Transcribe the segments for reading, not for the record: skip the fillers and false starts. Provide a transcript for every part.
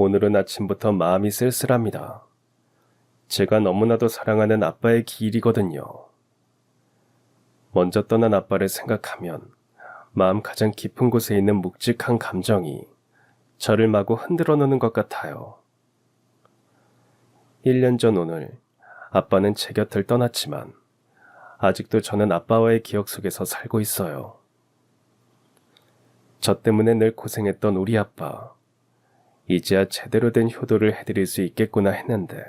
오늘은 아침부터 마음이 쓸쓸합니다. 제가 너무나도 사랑하는 아빠의 기일이거든요. 먼저 떠난 아빠를 생각하면 마음 가장 깊은 곳에 있는 묵직한 감정이 저를 마구 흔들어 놓는 것 같아요. 1년 전 오늘 아빠는 제 곁을 떠났지만 아직도 저는 아빠와의 기억 속에서 살고 있어요. 저 때문에 늘 고생했던 우리 아빠. 이제야 제대로 된 효도를 해드릴 수 있겠구나 했는데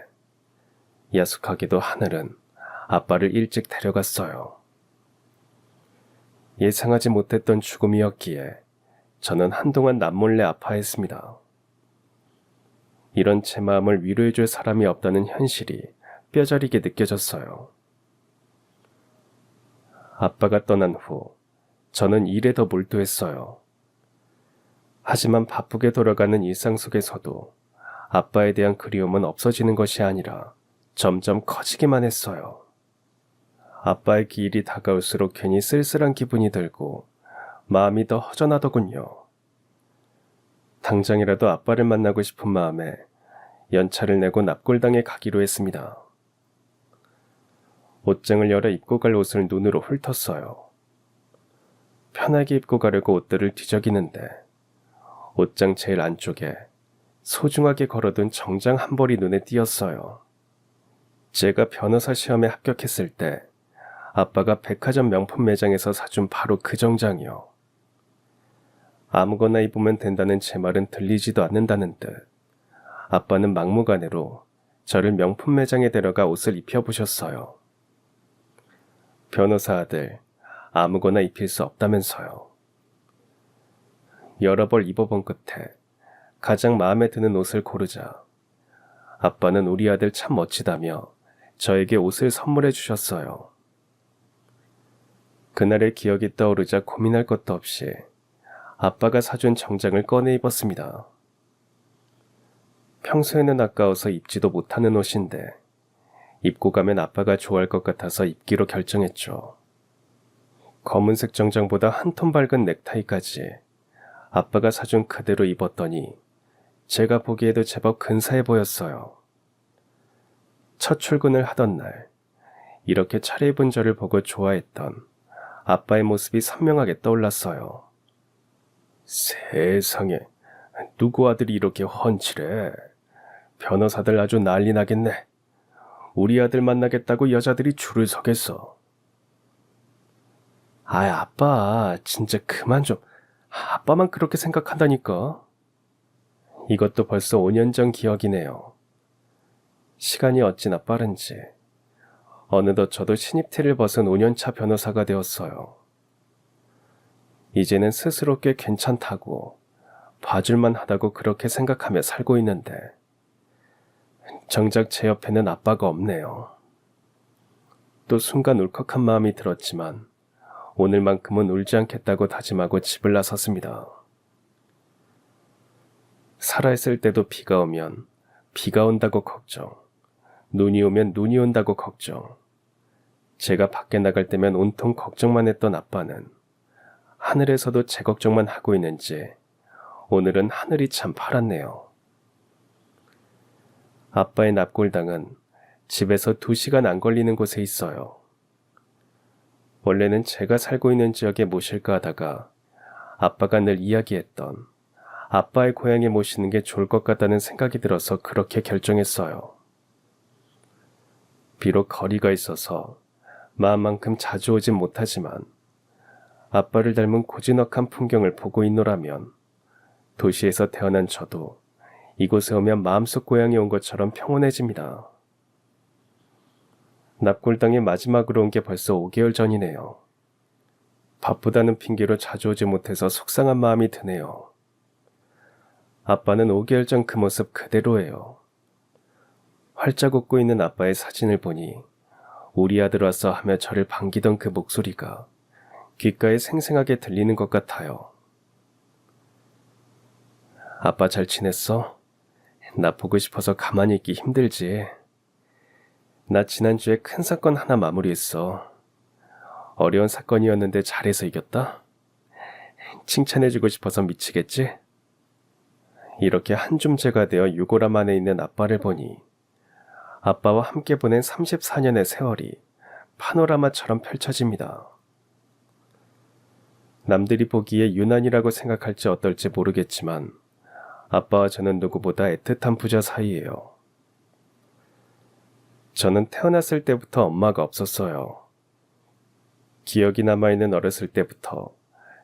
야속하게도 하늘은 아빠를 일찍 데려갔어요. 예상하지 못했던 죽음이었기에 저는 한동안 남몰래 아파했습니다. 이런 제 마음을 위로해줄 사람이 없다는 현실이 뼈저리게 느껴졌어요. 아빠가 떠난 후 저는 일에 더 몰두했어요. 하지만 바쁘게 돌아가는 일상 속에서도 아빠에 대한 그리움은 없어지는 것이 아니라 점점 커지기만 했어요. 아빠의 기일이 다가올수록 괜히 쓸쓸한 기분이 들고 마음이 더 허전하더군요. 당장이라도 아빠를 만나고 싶은 마음에 연차를 내고 납골당에 가기로 했습니다. 옷장을 열어 입고 갈 옷을 눈으로 훑었어요. 편하게 입고 가려고 옷들을 뒤적이는데 옷장 제일 안쪽에 소중하게 걸어둔 정장 한 벌이 눈에 띄었어요. 제가 변호사 시험에 합격했을 때 아빠가 백화점 명품 매장에서 사준 바로 그 정장이요. 아무거나 입으면 된다는 제 말은 들리지도 않는다는 듯 아빠는 막무가내로 저를 명품 매장에 데려가 옷을 입혀보셨어요. 변호사 아들, 아무거나 입힐 수 없다면서요. 여러 벌 입어본 끝에 가장 마음에 드는 옷을 고르자 아빠는 우리 아들 참 멋지다며 저에게 옷을 선물해 주셨어요. 그날의 기억이 떠오르자 고민할 것도 없이 아빠가 사준 정장을 꺼내 입었습니다. 평소에는 아까워서 입지도 못하는 옷인데 입고 가면 아빠가 좋아할 것 같아서 입기로 결정했죠. 검은색 정장보다 한 톤 밝은 넥타이까지 아빠가 사준 그대로 입었더니 제가 보기에도 제법 근사해 보였어요. 첫 출근을 하던 날 이렇게 차려입은 저를 보고 좋아했던 아빠의 모습이 선명하게 떠올랐어요. 세상에, 누구 아들이 이렇게 훤칠해. 변호사들 아주 난리 나겠네. 우리 아들 만나겠다고 여자들이 줄을 서겠어. 아빠, 진짜 그만 좀. 아빠만 그렇게 생각한다니까. 이것도 벌써 5년 전 기억이네요. 시간이 어찌나 빠른지 어느덧 저도 신입티를 벗은 5년차 변호사가 되었어요. 이제는 스스로 꽤 괜찮다고 봐줄만 하다고 그렇게 생각하며 살고 있는데 정작 제 옆에는 아빠가 없네요. 또 순간 울컥한 마음이 들었지만 오늘만큼은 울지 않겠다고 다짐하고 집을 나섰습니다. 살아있을 때도 비가 오면 비가 온다고 걱정, 눈이 오면 눈이 온다고 걱정, 제가 밖에 나갈 때면 온통 걱정만 했던 아빠는 하늘에서도 제 걱정만 하고 있는지 오늘은 하늘이 참 파랗네요. 아빠의 납골당은 집에서 2시간 안 걸리는 곳에 있어요. 원래는 제가 살고 있는 지역에 모실까 하다가 아빠가 늘 이야기했던 아빠의 고향에 모시는 게 좋을 것 같다는 생각이 들어서 그렇게 결정했어요. 비록 거리가 있어서 마음만큼 자주 오진 못하지만 아빠를 닮은 고즈넉한 풍경을 보고 있노라면 도시에서 태어난 저도 이곳에 오면 마음속 고향에 온 것처럼 평온해집니다. 납골당에 마지막으로 온 게 벌써 5개월 전이네요. 바쁘다는 핑계로 자주 오지 못해서 속상한 마음이 드네요. 아빠는 5개월 전 그 모습 그대로예요. 활짝 웃고 있는 아빠의 사진을 보니 우리 아들 왔어 하며 저를 반기던 그 목소리가 귓가에 생생하게 들리는 것 같아요. 아빠 잘 지냈어? 나 보고 싶어서 가만히 있기 힘들지. 나 지난주에 큰 사건 하나 마무리했어. 어려운 사건이었는데 잘해서 이겼다? 칭찬해주고 싶어서 미치겠지? 이렇게 한줌째가 되어 유골함 안에 있는 아빠를 보니 아빠와 함께 보낸 34년의 세월이 파노라마처럼 펼쳐집니다. 남들이 보기에 유난이라고 생각할지 어떨지 모르겠지만 아빠와 저는 누구보다 애틋한 부자 사이예요. 저는 태어났을 때부터 엄마가 없었어요. 기억이 남아있는 어렸을 때부터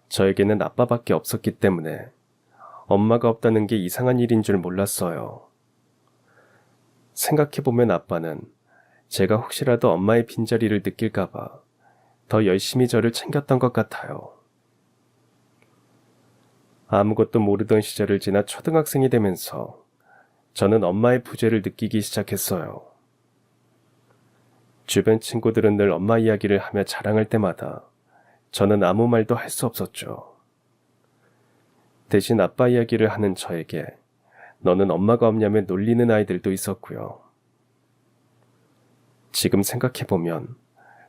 저에게는 아빠밖에 없었기 때문에 엄마가 없다는 게 이상한 일인 줄 몰랐어요. 생각해보면 아빠는 제가 혹시라도 엄마의 빈자리를 느낄까봐 더 열심히 저를 챙겼던 것 같아요. 아무것도 모르던 시절을 지나 초등학생이 되면서 저는 엄마의 부재를 느끼기 시작했어요. 주변 친구들은 늘 엄마 이야기를 하며 자랑할 때마다 저는 아무 말도 할 수 없었죠. 대신 아빠 이야기를 하는 저에게 너는 엄마가 없냐며 놀리는 아이들도 있었고요. 지금 생각해보면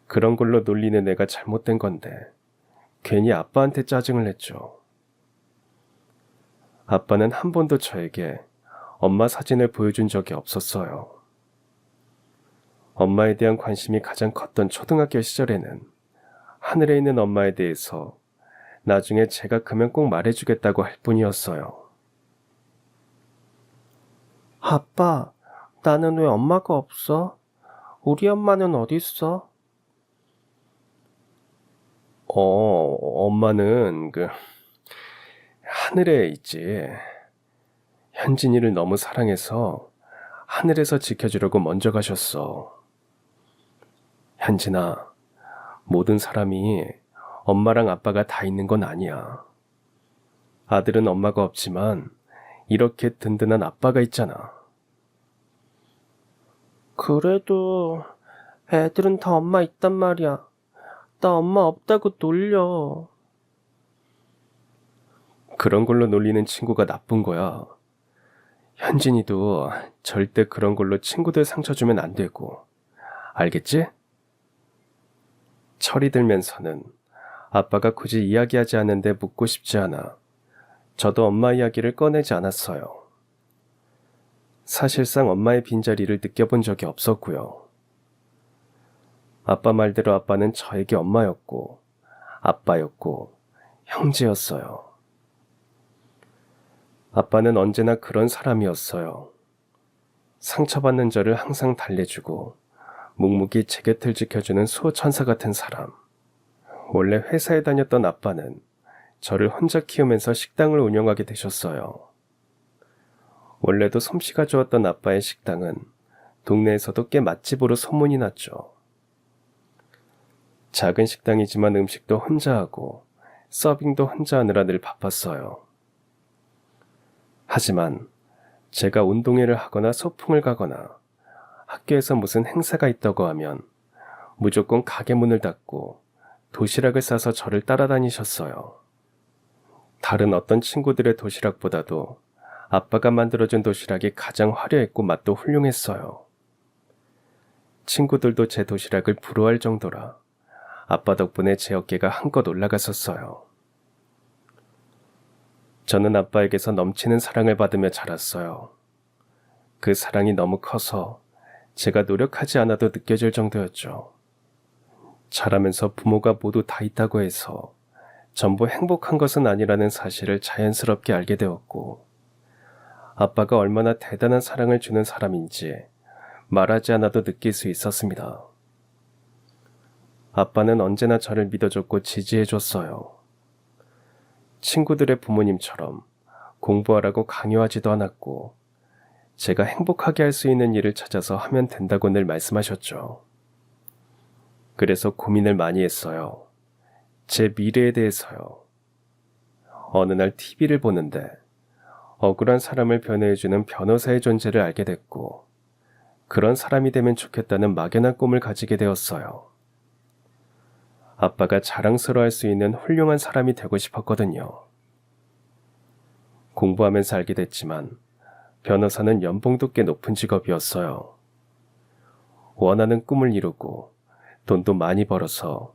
그런 걸로 놀리는 애가 잘못된 건데 괜히 아빠한테 짜증을 냈죠. 아빠는 한 번도 저에게 엄마 사진을 보여준 적이 없었어요. 엄마에 대한 관심이 가장 컸던 초등학교 시절에는 하늘에 있는 엄마에 대해서 나중에 제가 크면 꼭 말해주겠다고 할 뿐이었어요. 아빠, 나는 왜 엄마가 없어? 우리 엄마는 어딨어? 엄마는 하늘에 있지. 현진이를 너무 사랑해서 하늘에서 지켜주려고 먼저 가셨어. 현진아, 모든 사람이 엄마랑 아빠가 다 있는 건 아니야. 아들은 엄마가 없지만 이렇게 든든한 아빠가 있잖아. 그래도 애들은 다 엄마 있단 말이야. 나 엄마 없다고 놀려. 그런 걸로 놀리는 친구가 나쁜 거야. 현진이도 절대 그런 걸로 친구들 상처 주면 안 되고. 알겠지? 철이 들면서는 아빠가 굳이 이야기하지 않는데 묻고 싶지 않아 저도 엄마 이야기를 꺼내지 않았어요. 사실상 엄마의 빈자리를 느껴본 적이 없었고요. 아빠 말대로 아빠는 저에게 엄마였고 아빠였고 형제였어요. 아빠는 언제나 그런 사람이었어요. 상처받는 저를 항상 달래주고 묵묵히 제 곁을 지켜주는 수호천사 같은 사람. 원래 회사에 다녔던 아빠는 저를 혼자 키우면서 식당을 운영하게 되셨어요. 원래도 솜씨가 좋았던 아빠의 식당은 동네에서도 꽤 맛집으로 소문이 났죠. 작은 식당이지만 음식도 혼자 하고 서빙도 혼자 하느라 늘 바빴어요. 하지만 제가 운동회를 하거나 소풍을 가거나 학교에서 무슨 행사가 있다고 하면 무조건 가게 문을 닫고 도시락을 싸서 저를 따라다니셨어요. 다른 어떤 친구들의 도시락보다도 아빠가 만들어준 도시락이 가장 화려했고 맛도 훌륭했어요. 친구들도 제 도시락을 부러워할 정도라 아빠 덕분에 제 어깨가 한껏 올라갔었어요. 저는 아빠에게서 넘치는 사랑을 받으며 자랐어요. 그 사랑이 너무 커서 제가 노력하지 않아도 느껴질 정도였죠. 자라면서 부모가 모두 다 있다고 해서 전부 행복한 것은 아니라는 사실을 자연스럽게 알게 되었고, 아빠가 얼마나 대단한 사랑을 주는 사람인지 말하지 않아도 느낄 수 있었습니다. 아빠는 언제나 저를 믿어줬고 지지해줬어요. 친구들의 부모님처럼 공부하라고 강요하지도 않았고, 제가 행복하게 할 수 있는 일을 찾아서 하면 된다고 늘 말씀하셨죠. 그래서 고민을 많이 했어요. 제 미래에 대해서요. 어느 날 TV를 보는데 억울한 사람을 변호해주는 변호사의 존재를 알게 됐고, 그런 사람이 되면 좋겠다는 막연한 꿈을 가지게 되었어요. 아빠가 자랑스러워할 수 있는 훌륭한 사람이 되고 싶었거든요. 공부하면서 알게 됐지만 변호사는 연봉도 꽤 높은 직업이었어요. 원하는 꿈을 이루고 돈도 많이 벌어서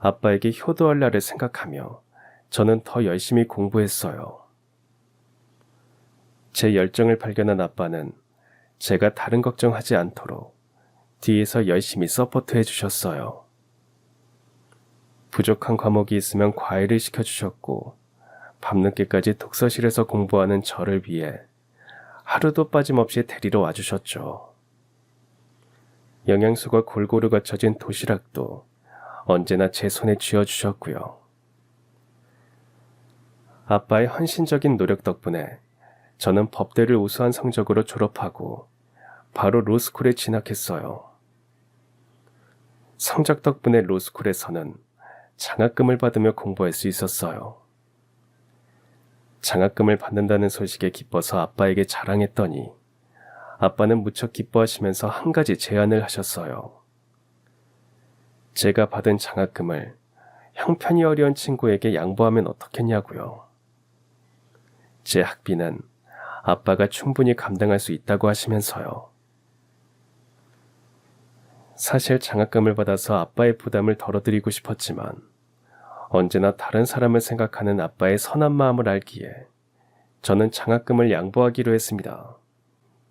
아빠에게 효도할 날을 생각하며 저는 더 열심히 공부했어요. 제 열정을 발견한 아빠는 제가 다른 걱정하지 않도록 뒤에서 열심히 서포트해 주셨어요. 부족한 과목이 있으면 과외를 시켜주셨고 밤늦게까지 독서실에서 공부하는 저를 위해 하루도 빠짐없이 데리러 와주셨죠. 영양소가 골고루 갖춰진 도시락도 언제나 제 손에 쥐어주셨고요. 아빠의 헌신적인 노력 덕분에 저는 법대를 우수한 성적으로 졸업하고 바로 로스쿨에 진학했어요. 성적 덕분에 로스쿨에서는 장학금을 받으며 공부할 수 있었어요. 장학금을 받는다는 소식에 기뻐서 아빠에게 자랑했더니 아빠는 무척 기뻐하시면서 한 가지 제안을 하셨어요. 제가 받은 장학금을 형편이 어려운 친구에게 양보하면 어떻겠냐고요. 제 학비는 아빠가 충분히 감당할 수 있다고 하시면서요. 사실 장학금을 받아서 아빠의 부담을 덜어드리고 싶었지만 언제나 다른 사람을 생각하는 아빠의 선한 마음을 알기에 저는 장학금을 양보하기로 했습니다.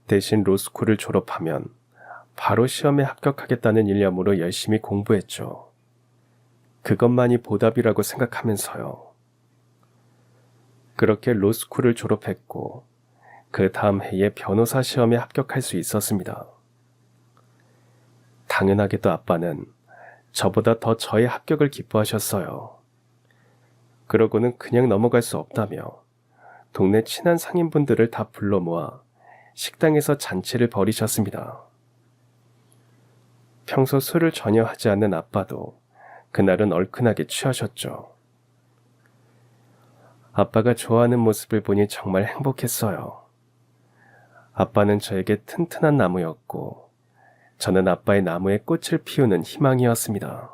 대신 로스쿨을 졸업하면 바로 시험에 합격하겠다는 일념으로 열심히 공부했죠. 그것만이 보답이라고 생각하면서요. 그렇게 로스쿨을 졸업했고 그 다음 해에 변호사 시험에 합격할 수 있었습니다. 당연하게도 아빠는 저보다 더 저의 합격을 기뻐하셨어요. 그러고는 그냥 넘어갈 수 없다며 동네 친한 상인분들을 다 불러 모아 식당에서 잔치를 벌이셨습니다. 평소 술을 전혀 하지 않는 아빠도 그날은 얼큰하게 취하셨죠. 아빠가 좋아하는 모습을 보니 정말 행복했어요. 아빠는 저에게 튼튼한 나무였고 저는 아빠의 나무에 꽃을 피우는 희망이었습니다.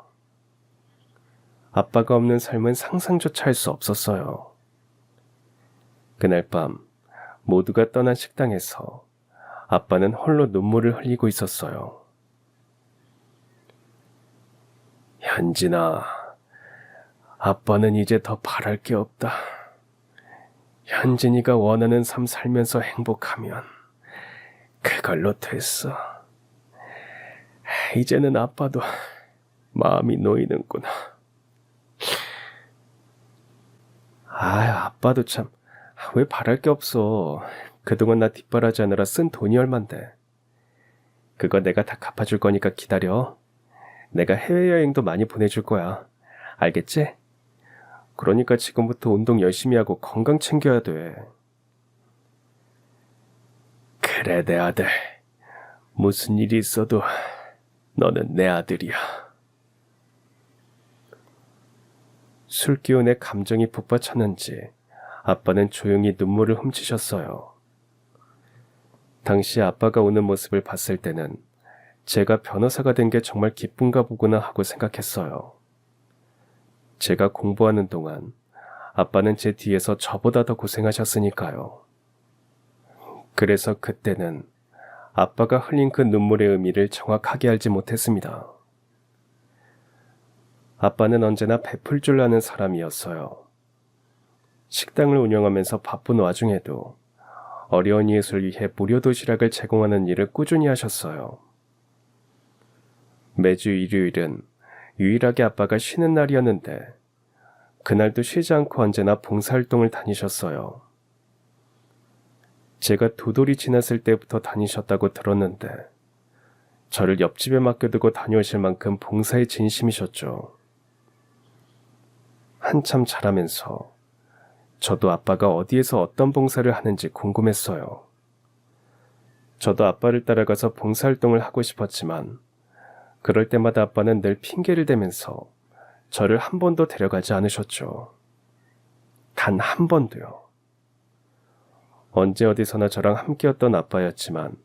아빠가 없는 삶은 상상조차 할 수 없었어요. 그날 밤 모두가 떠난 식당에서 아빠는 홀로 눈물을 흘리고 있었어요. 현진아, 아빠는 이제 더 바랄 게 없다. 현진이가 원하는 삶 살면서 행복하면 그걸로 됐어. 이제는 아빠도 마음이 놓이는구나. 아빠도 참, 왜 바랄 게 없어. 그동안 나 뒷바라지하느라 쓴 돈이 얼만데. 그거 내가 다 갚아줄 거니까 기다려. 내가 해외여행도 많이 보내줄 거야. 알겠지? 그러니까 지금부터 운동 열심히 하고 건강 챙겨야 돼. 그래, 내 아들. 무슨 일이 있어도 너는 내 아들이야. 술 기운에 감정이 북받쳤는지 아빠는 조용히 눈물을 훔치셨어요. 당시 아빠가 우는 모습을 봤을 때는 제가 변호사가 된 게 정말 기쁜가 보구나 하고 생각했어요. 제가 공부하는 동안 아빠는 제 뒤에서 저보다 더 고생하셨으니까요. 그래서 그때는 아빠가 흘린 그 눈물의 의미를 정확하게 알지 못했습니다. 아빠는 언제나 베풀 줄 아는 사람이었어요. 식당을 운영하면서 바쁜 와중에도 어려운 이웃을 위해 무료 도시락을 제공하는 일을 꾸준히 하셨어요. 매주 일요일은 유일하게 아빠가 쉬는 날이었는데 그날도 쉬지 않고 언제나 봉사활동을 다니셨어요. 제가 두 돌이 지났을 때부터 다니셨다고 들었는데 저를 옆집에 맡겨두고 다녀오실 만큼 봉사에 진심이셨죠. 한참 자라면서 저도 아빠가 어디에서 어떤 봉사를 하는지 궁금했어요. 저도 아빠를 따라가서 봉사활동을 하고 싶었지만 그럴 때마다 아빠는 늘 핑계를 대면서 저를 한 번도 데려가지 않으셨죠. 단 한 번도요. 언제 어디서나 저랑 함께였던 아빠였지만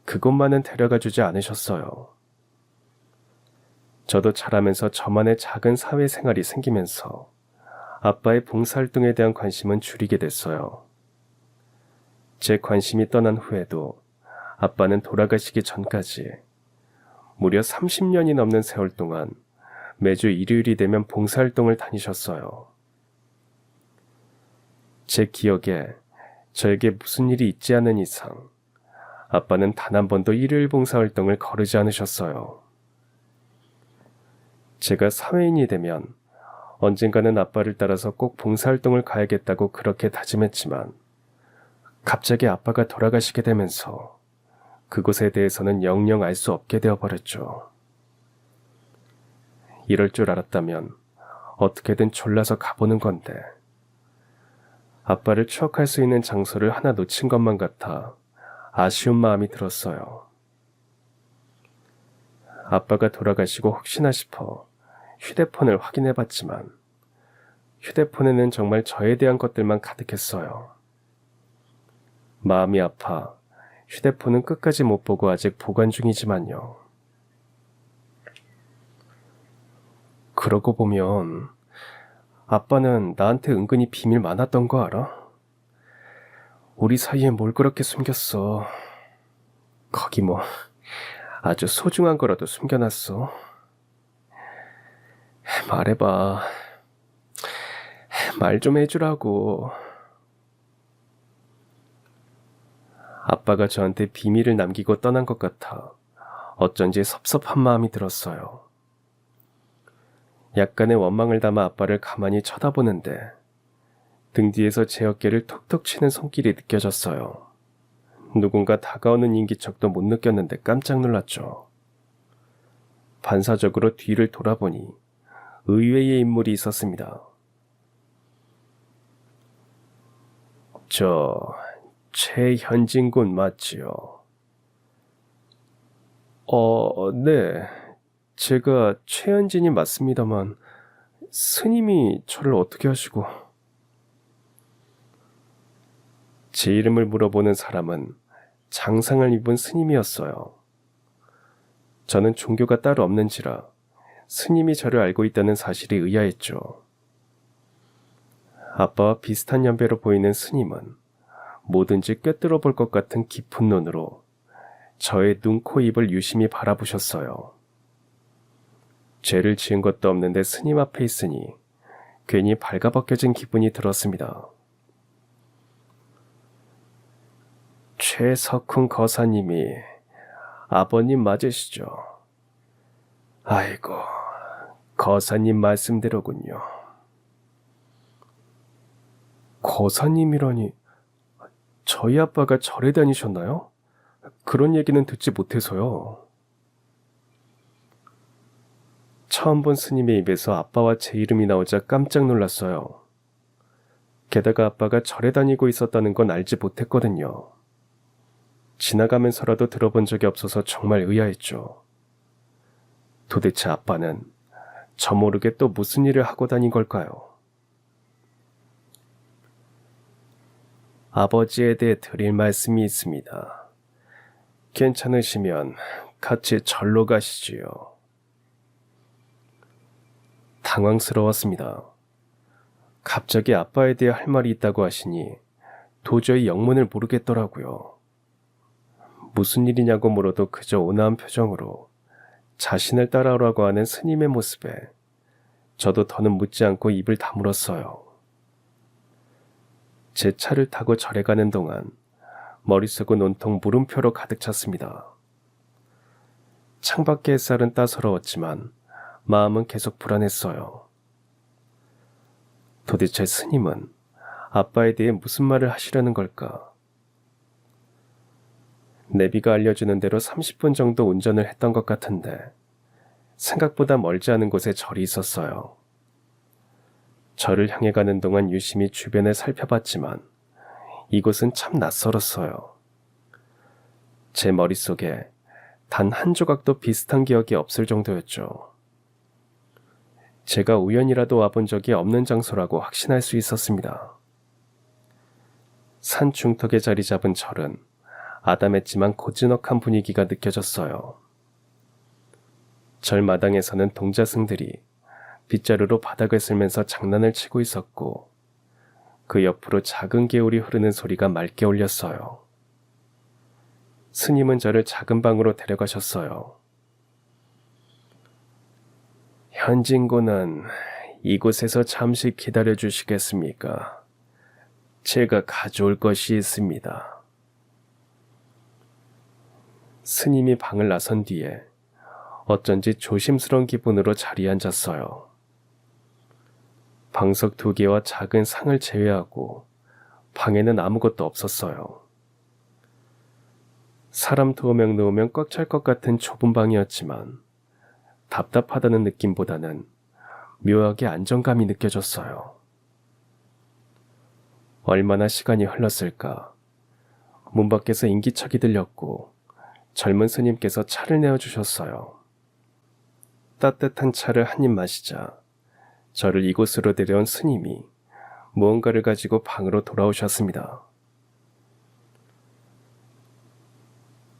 그곳만은 데려가 주지 않으셨어요. 저도 자라면서 저만의 작은 사회생활이 생기면서 아빠의 봉사활동에 대한 관심은 줄이게 됐어요. 제 관심이 떠난 후에도 아빠는 돌아가시기 전까지 무려 30년이 넘는 세월 동안 매주 일요일이 되면 봉사활동을 다니셨어요. 제 기억에 저에게 무슨 일이 있지 않은 이상 아빠는 단 한 번도 일요일 봉사활동을 거르지 않으셨어요. 제가 사회인이 되면 언젠가는 아빠를 따라서 꼭 봉사활동을 가야겠다고 그렇게 다짐했지만 갑자기 아빠가 돌아가시게 되면서 그곳에 대해서는 영영 알 수 없게 되어버렸죠. 이럴 줄 알았다면 어떻게든 졸라서 가보는 건데 아빠를 추억할 수 있는 장소를 하나 놓친 것만 같아 아쉬운 마음이 들었어요. 아빠가 돌아가시고 혹시나 싶어 휴대폰을 확인해봤지만 휴대폰에는 정말 저에 대한 것들만 가득했어요. 마음이 아파 휴대폰은 끝까지 못 보고 아직 보관 중이지만요. 그러고 보면 아빠는 나한테 은근히 비밀 많았던 거 알아? 우리 사이에 뭘 그렇게 숨겼어. 거기 뭐 아주 소중한 거라도 숨겨놨어. 말해봐. 말 좀 해주라고. 아빠가 저한테 비밀을 남기고 떠난 것 같아 어쩐지 섭섭한 마음이 들었어요. 약간의 원망을 담아 아빠를 가만히 쳐다보는데 등 뒤에서 제 어깨를 톡톡 치는 손길이 느껴졌어요. 누군가 다가오는 인기척도 못 느꼈는데 깜짝 놀랐죠. 반사적으로 뒤를 돌아보니 의외의 인물이 있었습니다. 저 최현진 군 맞지요? 네. 제가 최현진이 맞습니다만 스님이 저를 어떻게 하시고... 제 이름을 물어보는 사람은 장상을 입은 스님이었어요. 저는 종교가 따로 없는지라 스님이 저를 알고 있다는 사실이 의아했죠. 아빠와 비슷한 연배로 보이는 스님은 뭐든지 꿰뚫어 볼 것 같은 깊은 눈으로 저의 눈, 코, 입을 유심히 바라보셨어요. 죄를 지은 것도 없는데 스님 앞에 있으니 괜히 발가벗겨진 기분이 들었습니다. 최석훈 거사님이 아버님 맞으시죠? 아이고, 거사님 말씀대로군요. 거사님이라니, 저희 아빠가 절에 다니셨나요? 그런 얘기는 듣지 못해서요. 처음 본 스님의 입에서 아빠와 제 이름이 나오자 깜짝 놀랐어요. 게다가 아빠가 절에 다니고 있었다는 건 알지 못했거든요. 지나가면서라도 들어본 적이 없어서 정말 의아했죠. 도대체 아빠는 저 모르게 또 무슨 일을 하고 다닌 걸까요? 아버지에 대해 드릴 말씀이 있습니다. 괜찮으시면 같이 절로 가시지요. 당황스러웠습니다. 갑자기 아빠에 대해 할 말이 있다고 하시니 도저히 영문을 모르겠더라고요. 무슨 일이냐고 물어도 그저 온화한 표정으로 자신을 따라오라고 하는 스님의 모습에 저도 더는 묻지 않고 입을 다물었어요. 제 차를 타고 절에 가는 동안 머릿속은 온통 물음표로 가득 찼습니다. 창밖의 햇살은 따사로웠지만 마음은 계속 불안했어요. 도대체 스님은 아빠에 대해 무슨 말을 하시려는 걸까? 내비가 알려주는 대로 30분 정도 운전을 했던 것 같은데 생각보다 멀지 않은 곳에 절이 있었어요. 절을 향해 가는 동안 유심히 주변을 살펴봤지만 이곳은 참 낯설었어요. 제 머릿속에 단 한 조각도 비슷한 기억이 없을 정도였죠. 제가 우연이라도 와본 적이 없는 장소라고 확신할 수 있었습니다. 산 중턱에 자리 잡은 절은 아담했지만 고즈넉한 분위기가 느껴졌어요. 절 마당에서는 동자승들이 빗자루로 바닥을 쓸면서 장난을 치고 있었고 그 옆으로 작은 개울이 흐르는 소리가 맑게 울렸어요. 스님은 저를 작은 방으로 데려가셨어요. 현진군은 이곳에서 잠시 기다려 주시겠습니까? 제가 가져올 것이 있습니다. 스님이 방을 나선 뒤에 어쩐지 조심스러운 기분으로 자리에 앉았어요. 방석 2개와 작은 상을 제외하고 방에는 아무것도 없었어요. 사람 2명 넣으면 꽉 찰 것 같은 좁은 방이었지만 답답하다는 느낌보다는 묘하게 안정감이 느껴졌어요. 얼마나 시간이 흘렀을까. 문 밖에서 인기척이 들렸고 젊은 스님께서 차를 내어주셨어요. 따뜻한 차를 한 입 마시자 저를 이곳으로 데려온 스님이 무언가를 가지고 방으로 돌아오셨습니다.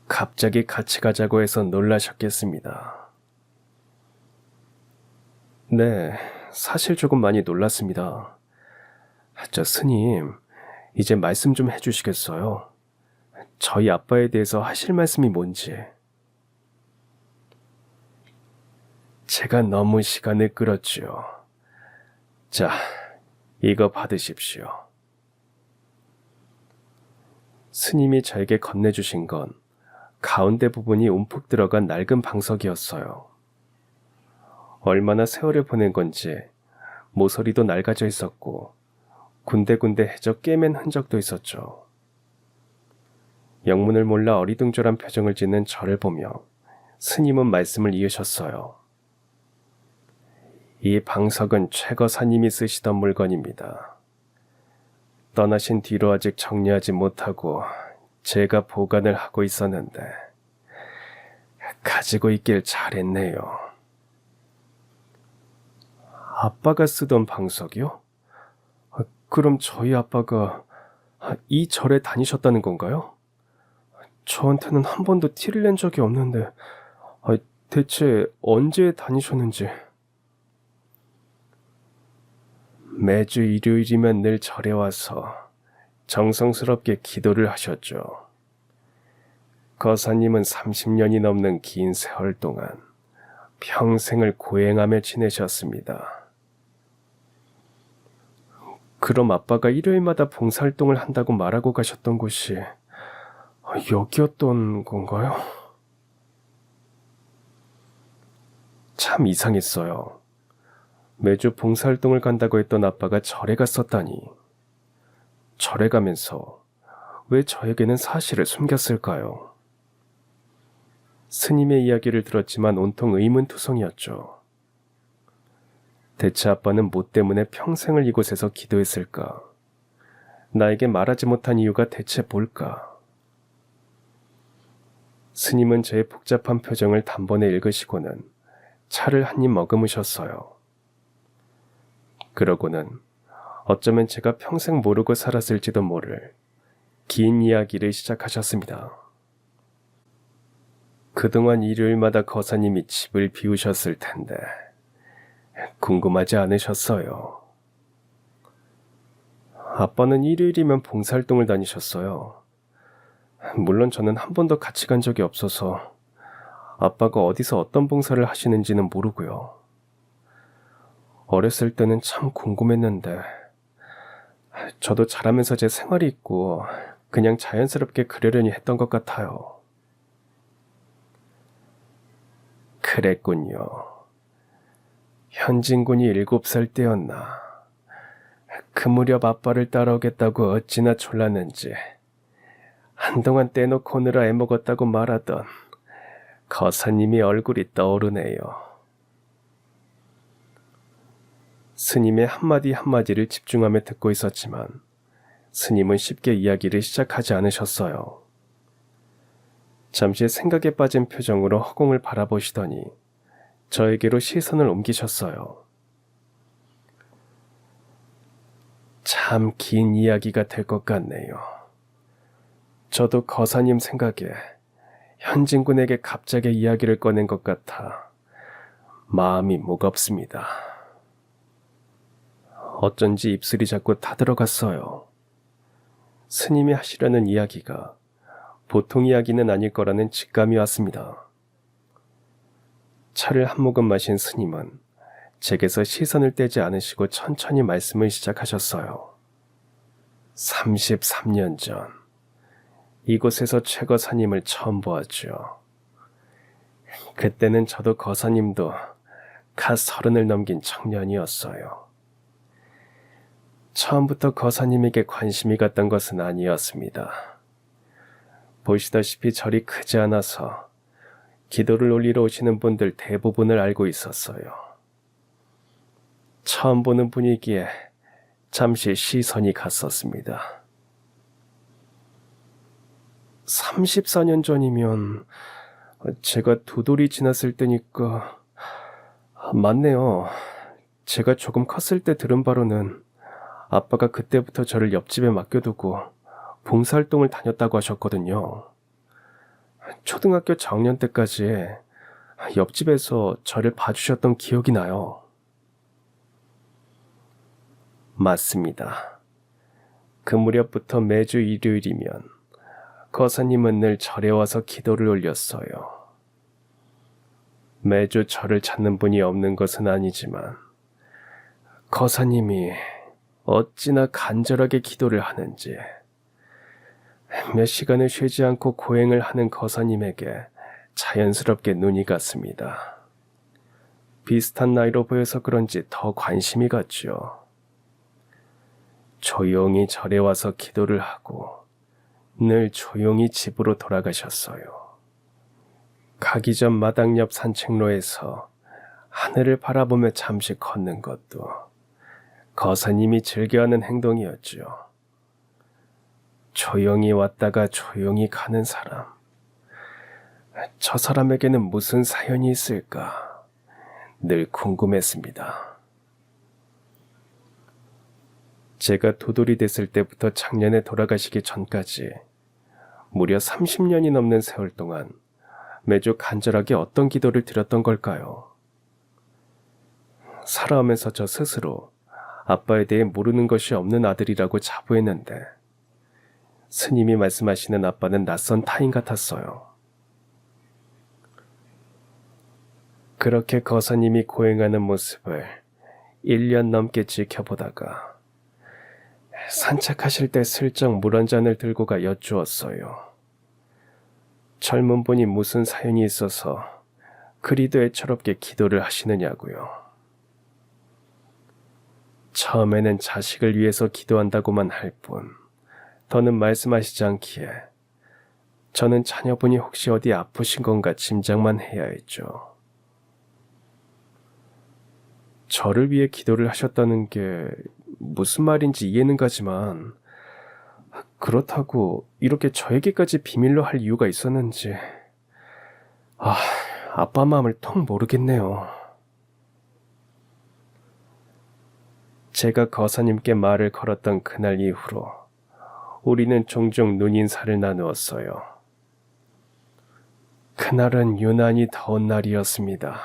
갑자기 같이 가자고 해서 놀라셨겠습니다. 네, 사실 조금 많이 놀랐습니다. 저 스님, 이제 말씀 좀 해주시겠어요? 저희 아빠에 대해서 하실 말씀이 뭔지. 제가 너무 시간을 끌었지요. 자, 이거 받으십시오. 스님이 저에게 건네주신 건 가운데 부분이 움푹 들어간 낡은 방석이었어요. 얼마나 세월을 보낸 건지 모서리도 낡아져 있었고 군데군데 해져 깨맨 흔적도 있었죠. 영문을 몰라 어리둥절한 표정을 짓는 저를 보며 스님은 말씀을 이으셨어요. 이 방석은 최거사님이 쓰시던 물건입니다. 떠나신 뒤로 아직 정리하지 못하고 제가 보관을 하고 있었는데 가지고 있길 잘했네요. 아빠가 쓰던 방석이요? 그럼 저희 아빠가 이 절에 다니셨다는 건가요? 저한테는 한 번도 티를 낸 적이 없는데 대체 언제 다니셨는지. 매주 일요일이면 늘 절에 와서 정성스럽게 기도를 하셨죠. 거사님은 30년이 넘는 긴 세월 동안 평생을 고행하며 지내셨습니다. 그럼 아빠가 일요일마다 봉사활동을 한다고 말하고 가셨던 곳이 여기였던 건가요? 참 이상했어요. 매주 봉사활동을 간다고 했던 아빠가 절에 갔었다니. 절에 가면서 왜 저에게는 사실을 숨겼을까요? 스님의 이야기를 들었지만 온통 의문투성이었죠. 대체 아빠는 뭐 때문에 평생을 이곳에서 기도했을까? 나에게 말하지 못한 이유가 대체 뭘까? 스님은 제 복잡한 표정을 단번에 읽으시고는 차를 한 입 머금으셨어요. 그러고는 어쩌면 제가 평생 모르고 살았을지도 모를 긴 이야기를 시작하셨습니다. 그동안 일요일마다 거사님이 집을 비우셨을 텐데 궁금하지 않으셨어요? 아빠는 일요일이면 봉사활동을 다니셨어요. 물론 저는 한 번도 같이 간 적이 없어서 아빠가 어디서 어떤 봉사를 하시는지는 모르고요. 어렸을 때는 참 궁금했는데 저도 자라면서 제 생활이 있고 그냥 자연스럽게 그러려니 했던 것 같아요. 그랬군요. 현진군이 7살 때였나. 그 무렵 아빠를 따라오겠다고 어찌나 졸랐는지 한동안 떼놓고 오느라 애먹었다고 말하던 거사님이 얼굴이 떠오르네요. 스님의 한마디 한마디를 집중하며 듣고 있었지만 스님은 쉽게 이야기를 시작하지 않으셨어요. 잠시 생각에 빠진 표정으로 허공을 바라보시더니 저에게로 시선을 옮기셨어요. 참 긴 이야기가 될 것 같네요. 저도 거사님 생각에 현진군에게 갑자기 이야기를 꺼낸 것 같아 마음이 무겁습니다. 어쩐지 입술이 자꾸 타들어갔어요. 스님이 하시려는 이야기가 보통 이야기는 아닐 거라는 직감이 왔습니다. 차를 한 모금 마신 스님은 제게서 시선을 떼지 않으시고 천천히 말씀을 시작하셨어요. 33년 전 이곳에서 최 거사님을 처음 보았죠. 그때는 저도 거사님도 갓 30을 넘긴 청년이었어요. 처음부터 거사님에게 관심이 갔던 것은 아니었습니다. 보시다시피 절이 크지 않아서 기도를 올리러 오시는 분들 대부분을 알고 있었어요. 처음 보는 분이기에 잠시 시선이 갔었습니다. 34년 전이면 제가 2돌이 지났을 때니까 맞네요. 제가 조금 컸을 때 들은 바로는 아빠가 그때부터 저를 옆집에 맡겨두고 봉사활동을 다녔다고 하셨거든요. 초등학교 저학년 때까지 옆집에서 저를 봐주셨던 기억이 나요. 맞습니다. 그 무렵부터 매주 일요일이면 거사님은 늘 절에 와서 기도를 올렸어요. 매주 절을 찾는 분이 없는 것은 아니지만 거사님이 어찌나 간절하게 기도를 하는지 몇 시간을 쉬지 않고 고행을 하는 거사님에게 자연스럽게 눈이 갔습니다. 비슷한 나이로 보여서 그런지 더 관심이 갔죠. 조용히 절에 와서 기도를 하고 늘 조용히 집으로 돌아가셨어요. 가기 전 마당 옆 산책로에서 하늘을 바라보며 잠시 걷는 것도 거사님이 즐겨하는 행동이었죠. 조용히 왔다가 조용히 가는 사람. 저 사람에게는 무슨 사연이 있을까 늘 궁금했습니다. 제가 도돌이 됐을 때부터 작년에 돌아가시기 전까지 무려 30년이 넘는 세월 동안 매주 간절하게 어떤 기도를 드렸던 걸까요? 살아오면서 저 스스로 아빠에 대해 모르는 것이 없는 아들이라고 자부했는데 스님이 말씀하시는 아빠는 낯선 타인 같았어요. 그렇게 거사님이 고행하는 모습을 1년 넘게 지켜보다가 산책하실 때 슬쩍 물 한 잔을 들고 가 여쭈었어요. 젊은 분이 무슨 사연이 있어서 그리도 애처롭게 기도를 하시느냐고요. 처음에는 자식을 위해서 기도한다고만 할 뿐 더는 말씀하시지 않기에 저는 자녀분이 혹시 어디 아프신 건가 짐작만 해야 했죠. 저를 위해 기도를 하셨다는 게 무슨 말인지 이해는 가지만 그렇다고 이렇게 저에게까지 비밀로 할 이유가 있었는지 아빠 마음을 통 모르겠네요. 제가 거사님께 말을 걸었던 그날 이후로 우리는 종종 눈인사를 나누었어요. 그날은 유난히 더운 날이었습니다.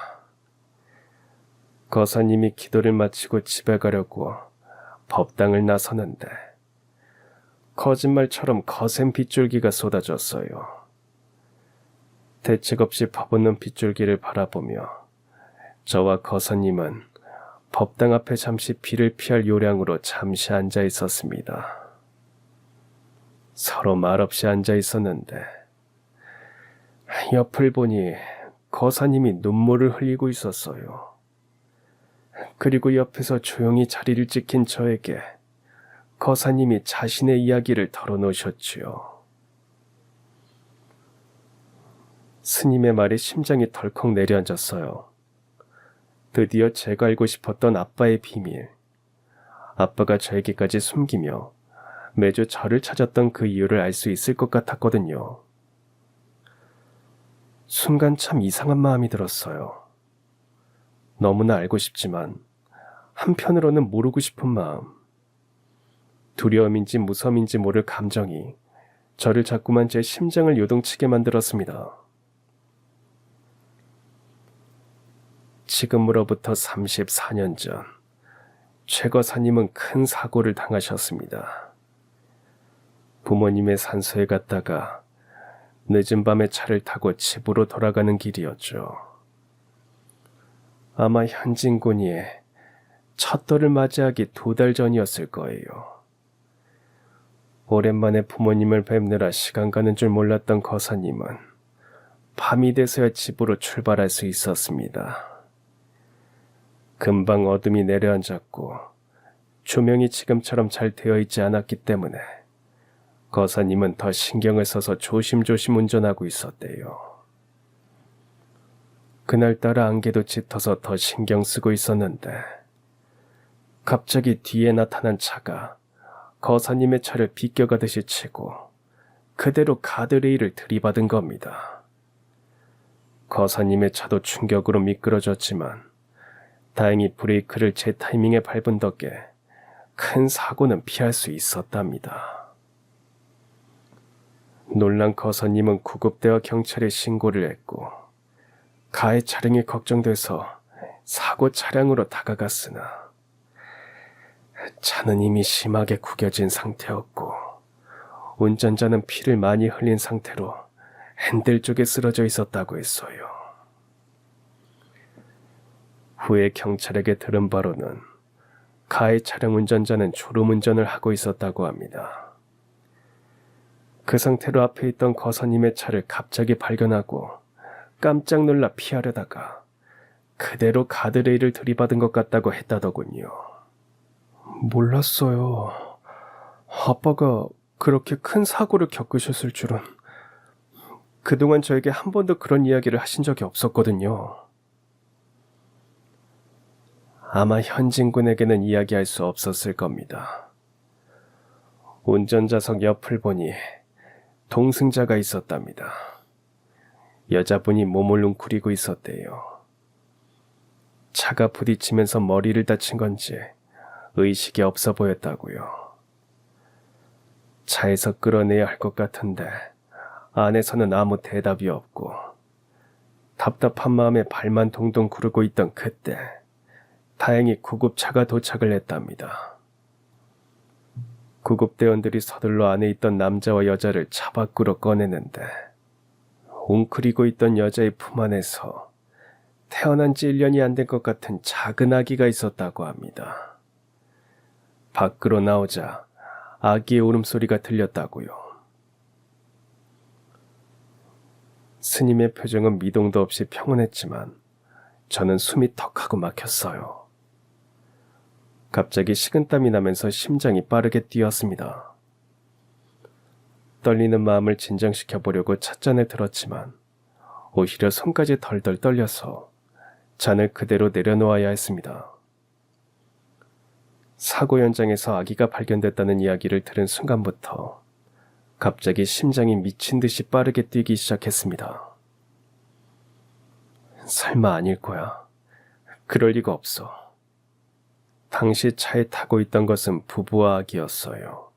거사님이 기도를 마치고 집에 가려고 법당을 나서는데 거짓말처럼 거센 빗줄기가 쏟아졌어요. 대책 없이 퍼붓는 빗줄기를 바라보며 저와 거사님은 법당 앞에 잠시 비를 피할 요량으로 잠시 앉아 있었습니다. 서로 말없이 앉아 있었는데 옆을 보니 거사님이 눈물을 흘리고 있었어요. 그리고 옆에서 조용히 자리를 지킨 저에게 거사님이 자신의 이야기를 털어놓으셨지요. 스님의 말에 심장이 덜컥 내려앉았어요. 드디어 제가 알고 싶었던 아빠의 비밀, 아빠가 저에게까지 숨기며 매주 저를 찾았던 그 이유를 알 수 있을 것 같았거든요. 순간 참 이상한 마음이 들었어요. 너무나 알고 싶지만 한편으로는 모르고 싶은 마음, 두려움인지 무서움인지 모를 감정이 저를 자꾸만 제 심장을 요동치게 만들었습니다. 지금으로부터 34년 전, 최 거사님은 큰 사고를 당하셨습니다. 부모님의 산소에 갔다가 늦은 밤에 차를 타고 집으로 돌아가는 길이었죠. 아마 현진군이의 첫돌을 맞이하기 2달 전이었을 거예요. 오랜만에 부모님을 뵙느라 시간 가는 줄 몰랐던 거사님은 밤이 돼서야 집으로 출발할 수 있었습니다. 금방 어둠이 내려앉았고 조명이 지금처럼 잘 되어 있지 않았기 때문에 거사님은 더 신경을 써서 조심조심 운전하고 있었대요. 그날따라 안개도 짙어서 더 신경 쓰고 있었는데 갑자기 뒤에 나타난 차가 거사님의 차를 비껴가듯이 치고 그대로 가드레일을 들이받은 겁니다. 거사님의 차도 충격으로 미끄러졌지만 다행히 브레이크를 제 타이밍에 밟은 덕에 큰 사고는 피할 수 있었답니다. 놀란 거사님은 구급대와 경찰에 신고를 했고 가해 차량이 걱정돼서 사고 차량으로 다가갔으나 차는 이미 심하게 구겨진 상태였고 운전자는 피를 많이 흘린 상태로 핸들 쪽에 쓰러져 있었다고 했어요. 후에 경찰에게 들은 바로는 가해 차량 운전자는 졸음운전을 하고 있었다고 합니다. 그 상태로 앞에 있던 거사님의 차를 갑자기 발견하고 깜짝 놀라 피하려다가 그대로 가드레일을 들이받은 것 같다고 했다더군요. 몰랐어요. 아빠가 그렇게 큰 사고를 겪으셨을 줄은. 그동안 저에게 한 번도 그런 이야기를 하신 적이 없었거든요. 아마 현진 군에게는 이야기할 수 없었을 겁니다. 운전자석 옆을 보니 동승자가 있었답니다. 여자분이 몸을 웅크리고 있었대요. 차가 부딪히면서 머리를 다친 건지 의식이 없어 보였다고요. 차에서 끌어내야 할 것 같은데 안에서는 아무 대답이 없고 답답한 마음에 발만 동동 구르고 있던 그때 다행히 구급차가 도착을 했답니다. 구급대원들이 서둘러 안에 있던 남자와 여자를 차 밖으로 꺼내는데 웅크리고 있던 여자의 품 안에서 태어난 지 1년이 안 된 것 같은 작은 아기가 있었다고 합니다. 밖으로 나오자 아기의 울음소리가 들렸다고요. 스님의 표정은 미동도 없이 평온했지만 저는 숨이 턱하고 막혔어요. 갑자기 식은땀이 나면서 심장이 빠르게 뛰었습니다. 떨리는 마음을 진정시켜보려고 찻잔을 들었지만 오히려 손까지 덜덜 떨려서 잔을 그대로 내려놓아야 했습니다. 사고 현장에서 아기가 발견됐다는 이야기를 들은 순간부터 갑자기 심장이 미친 듯이 빠르게 뛰기 시작했습니다. 설마 아닐 거야. 그럴 리가 없어. 당시 차에 타고 있던 것은 부부와 아기였어요.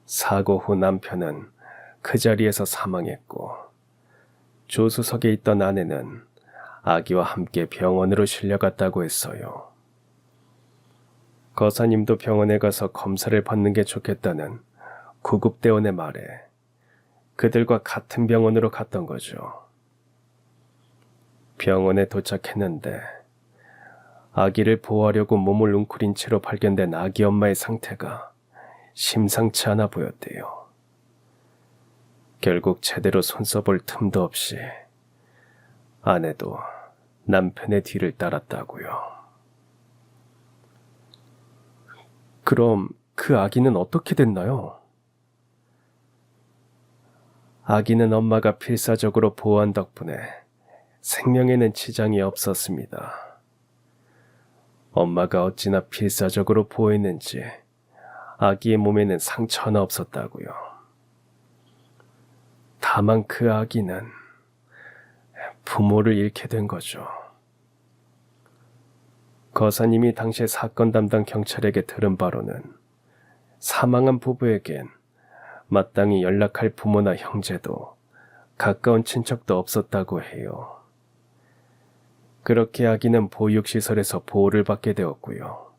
사고 후 남편은 그 자리에서 사망했고 조수석에 있던 아내는 아기와 함께 병원으로 실려갔다고 했어요. 거사님도 병원에 가서 검사를 받는 게 좋겠다는 구급대원의 말에 그들과 같은 병원으로 갔던 거죠. 병원에 도착했는데 아기를 보호하려고 몸을 웅크린 채로 발견된 아기 엄마의 상태가 심상치 않아 보였대요. 결국 제대로 손 써볼 틈도 없이 아내도 남편의 뒤를 따랐다고요. 그럼 그 아기는 어떻게 됐나요? 아기는 엄마가 필사적으로 보호한 덕분에 생명에는 지장이 없었습니다. 엄마가 어찌나 필사적으로 보호했는지 아기의 몸에는 상처 하나 없었다고요. 다만 그 아기는 부모를 잃게 된 거죠. 거사님이 당시 사건 담당 경찰에게 들은 바로는 사망한 부부에겐 마땅히 연락할 부모나 형제도 가까운 친척도 없었다고 해요. 그렇게 아기는 보육시설에서 보호를 받게 되었고요.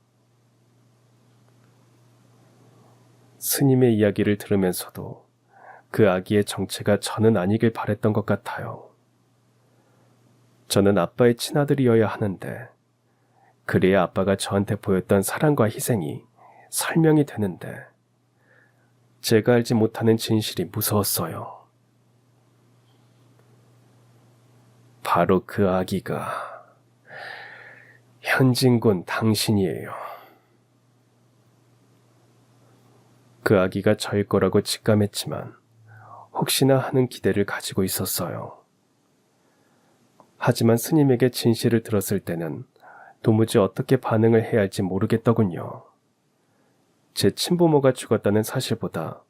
스님의 이야기를 들으면서도 그 아기의 정체가 저는 아니길 바랬던 것 같아요. 저는 아빠의 친아들이어야 하는데 그래야 아빠가 저한테 보였던 사랑과 희생이 설명이 되는데 제가 알지 못하는 진실이 무서웠어요. 바로 그 아기가 현진군 당신이에요. 그 아기가 저일 거라고 직감했지만 혹시나 하는 기대를 가지고 있었어요. 하지만 스님에게 진실을 들었을 때는 도무지 어떻게 반응을 해야 할지 모르겠더군요. 제 친부모가 죽었다는 사실보다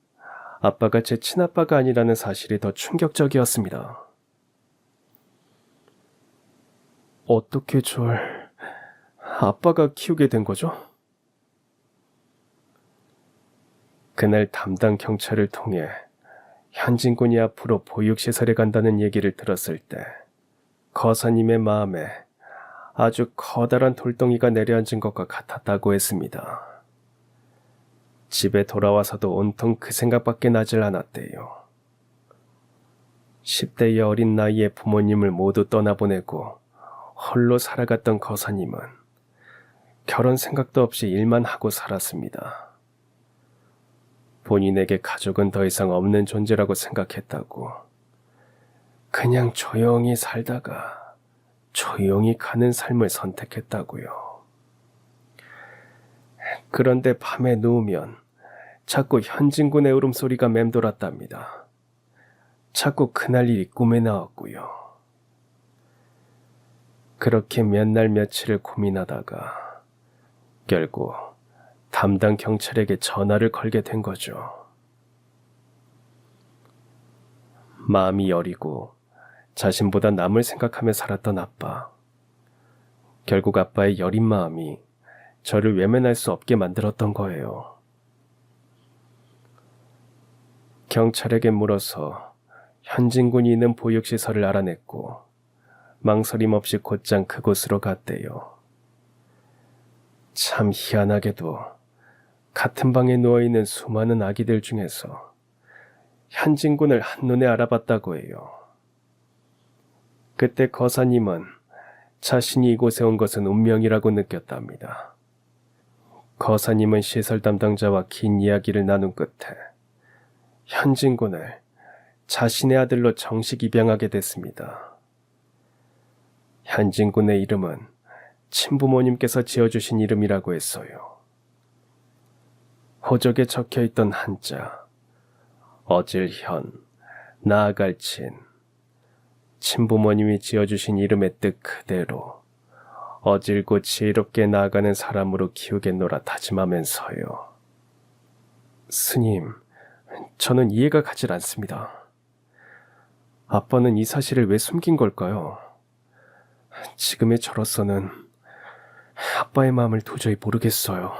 아빠가 제 친아빠가 아니라는 사실이 더 충격적이었습니다. 어떻게 절 아빠가 키우게 된 거죠? 그날 담당 경찰을 통해 현진군이 앞으로 보육시설에 간다는 얘기를 들었을 때 거사님의 마음에 아주 커다란 돌덩이가 내려앉은 것과 같았다고 했습니다. 집에 돌아와서도 온통 그 생각밖에 나질 않았대요. 10대의 어린 나이에 부모님을 모두 떠나보내고 홀로 살아갔던 거사님은 결혼 생각도 없이 일만 하고 살았습니다. 본인에게 가족은 더 이상 없는 존재라고 생각했다고. 그냥 조용히 살다가 조용히 가는 삶을 선택했다고요. 그런데 밤에 누우면 자꾸 현진군의 울음소리가 맴돌았답니다. 자꾸 그날 일이 꿈에 나왔고요. 그렇게 몇 날 며칠을 고민하다가 결국 담당 경찰에게 전화를 걸게 된 거죠. 마음이 여리고 자신보다 남을 생각하며 살았던 아빠. 결국 아빠의 여린 마음이 저를 외면할 수 없게 만들었던 거예요. 경찰에게 물어서 현진군이 있는 보육시설을 알아냈고 망설임 없이 곧장 그곳으로 갔대요. 참 희한하게도 같은 방에 누워있는 수많은 아기들 중에서 현진군을 한눈에 알아봤다고 해요. 그때 거사님은 자신이 이곳에 온 것은 운명이라고 느꼈답니다. 거사님은 시설 담당자와 긴 이야기를 나눈 끝에 현진군을 자신의 아들로 정식 입양하게 됐습니다. 현진군의 이름은 친부모님께서 지어주신 이름이라고 했어요. 호적에 적혀있던 한자, 어질현, 나아갈 친, 친부모님이 지어주신 이름의 뜻 그대로 어질고 지혜롭게 나아가는 사람으로 키우겠노라 다짐하면서요. 스님, 저는 이해가 가질 않습니다. 아빠는 이 사실을 왜 숨긴 걸까요? 지금의 저로서는 아빠의 마음을 도저히 모르겠어요.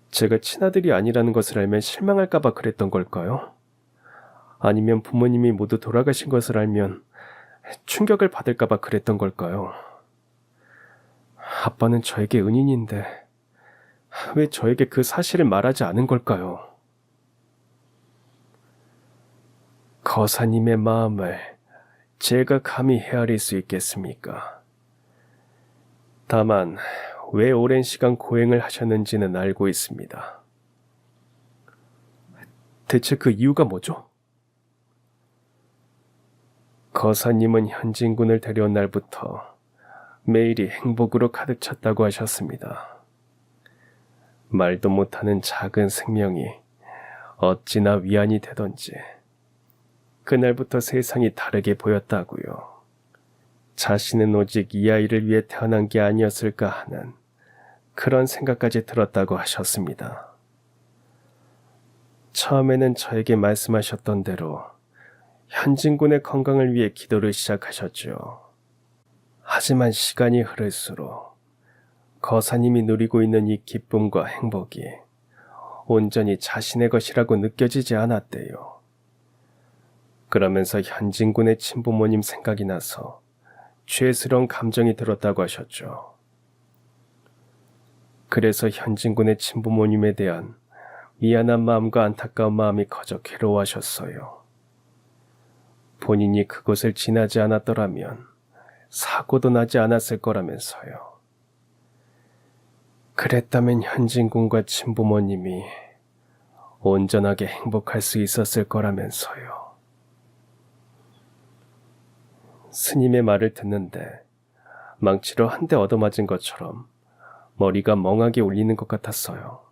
제가 친아들이 아니라는 것을 알면 실망할까봐 그랬던 걸까요? 아니면 부모님이 모두 돌아가신 것을 알면 충격을 받을까봐 그랬던 걸까요? 아빠는 저에게 은인인데 왜 저에게 그 사실을 말하지 않은 걸까요? 거사님의 마음을 제가 감히 헤아릴 수 있겠습니까? 다만 왜 오랜 시간 고행을 하셨는지는 알고 있습니다. 대체 그 이유가 뭐죠? 거사님은 현진군을 데려온 날부터 매일이 행복으로 가득 찼다고 하셨습니다. 말도 못하는 작은 생명이 어찌나 위안이 되던지 그날부터 세상이 다르게 보였다고요. 자신은 오직 이 아이를 위해 태어난 게 아니었을까 하는 그런 생각까지 들었다고 하셨습니다. 처음에는 저에게 말씀하셨던 대로 현진군의 건강을 위해 기도를 시작하셨죠. 하지만 시간이 흐를수록 거사님이 누리고 있는 이 기쁨과 행복이 온전히 자신의 것이라고 느껴지지 않았대요. 그러면서 현진군의 친부모님 생각이 나서 죄스러운 감정이 들었다고 하셨죠. 그래서 현진군의 친부모님에 대한 미안한 마음과 안타까운 마음이 커져 괴로워하셨어요. 본인이 그곳을 지나지 않았더라면 사고도 나지 않았을 거라면서요. 그랬다면 현진군과 친부모님이 온전하게 행복할 수 있었을 거라면서요. 스님의 말을 듣는데 망치로 한 대 얻어맞은 것처럼 머리가 멍하게 울리는 것 같았어요.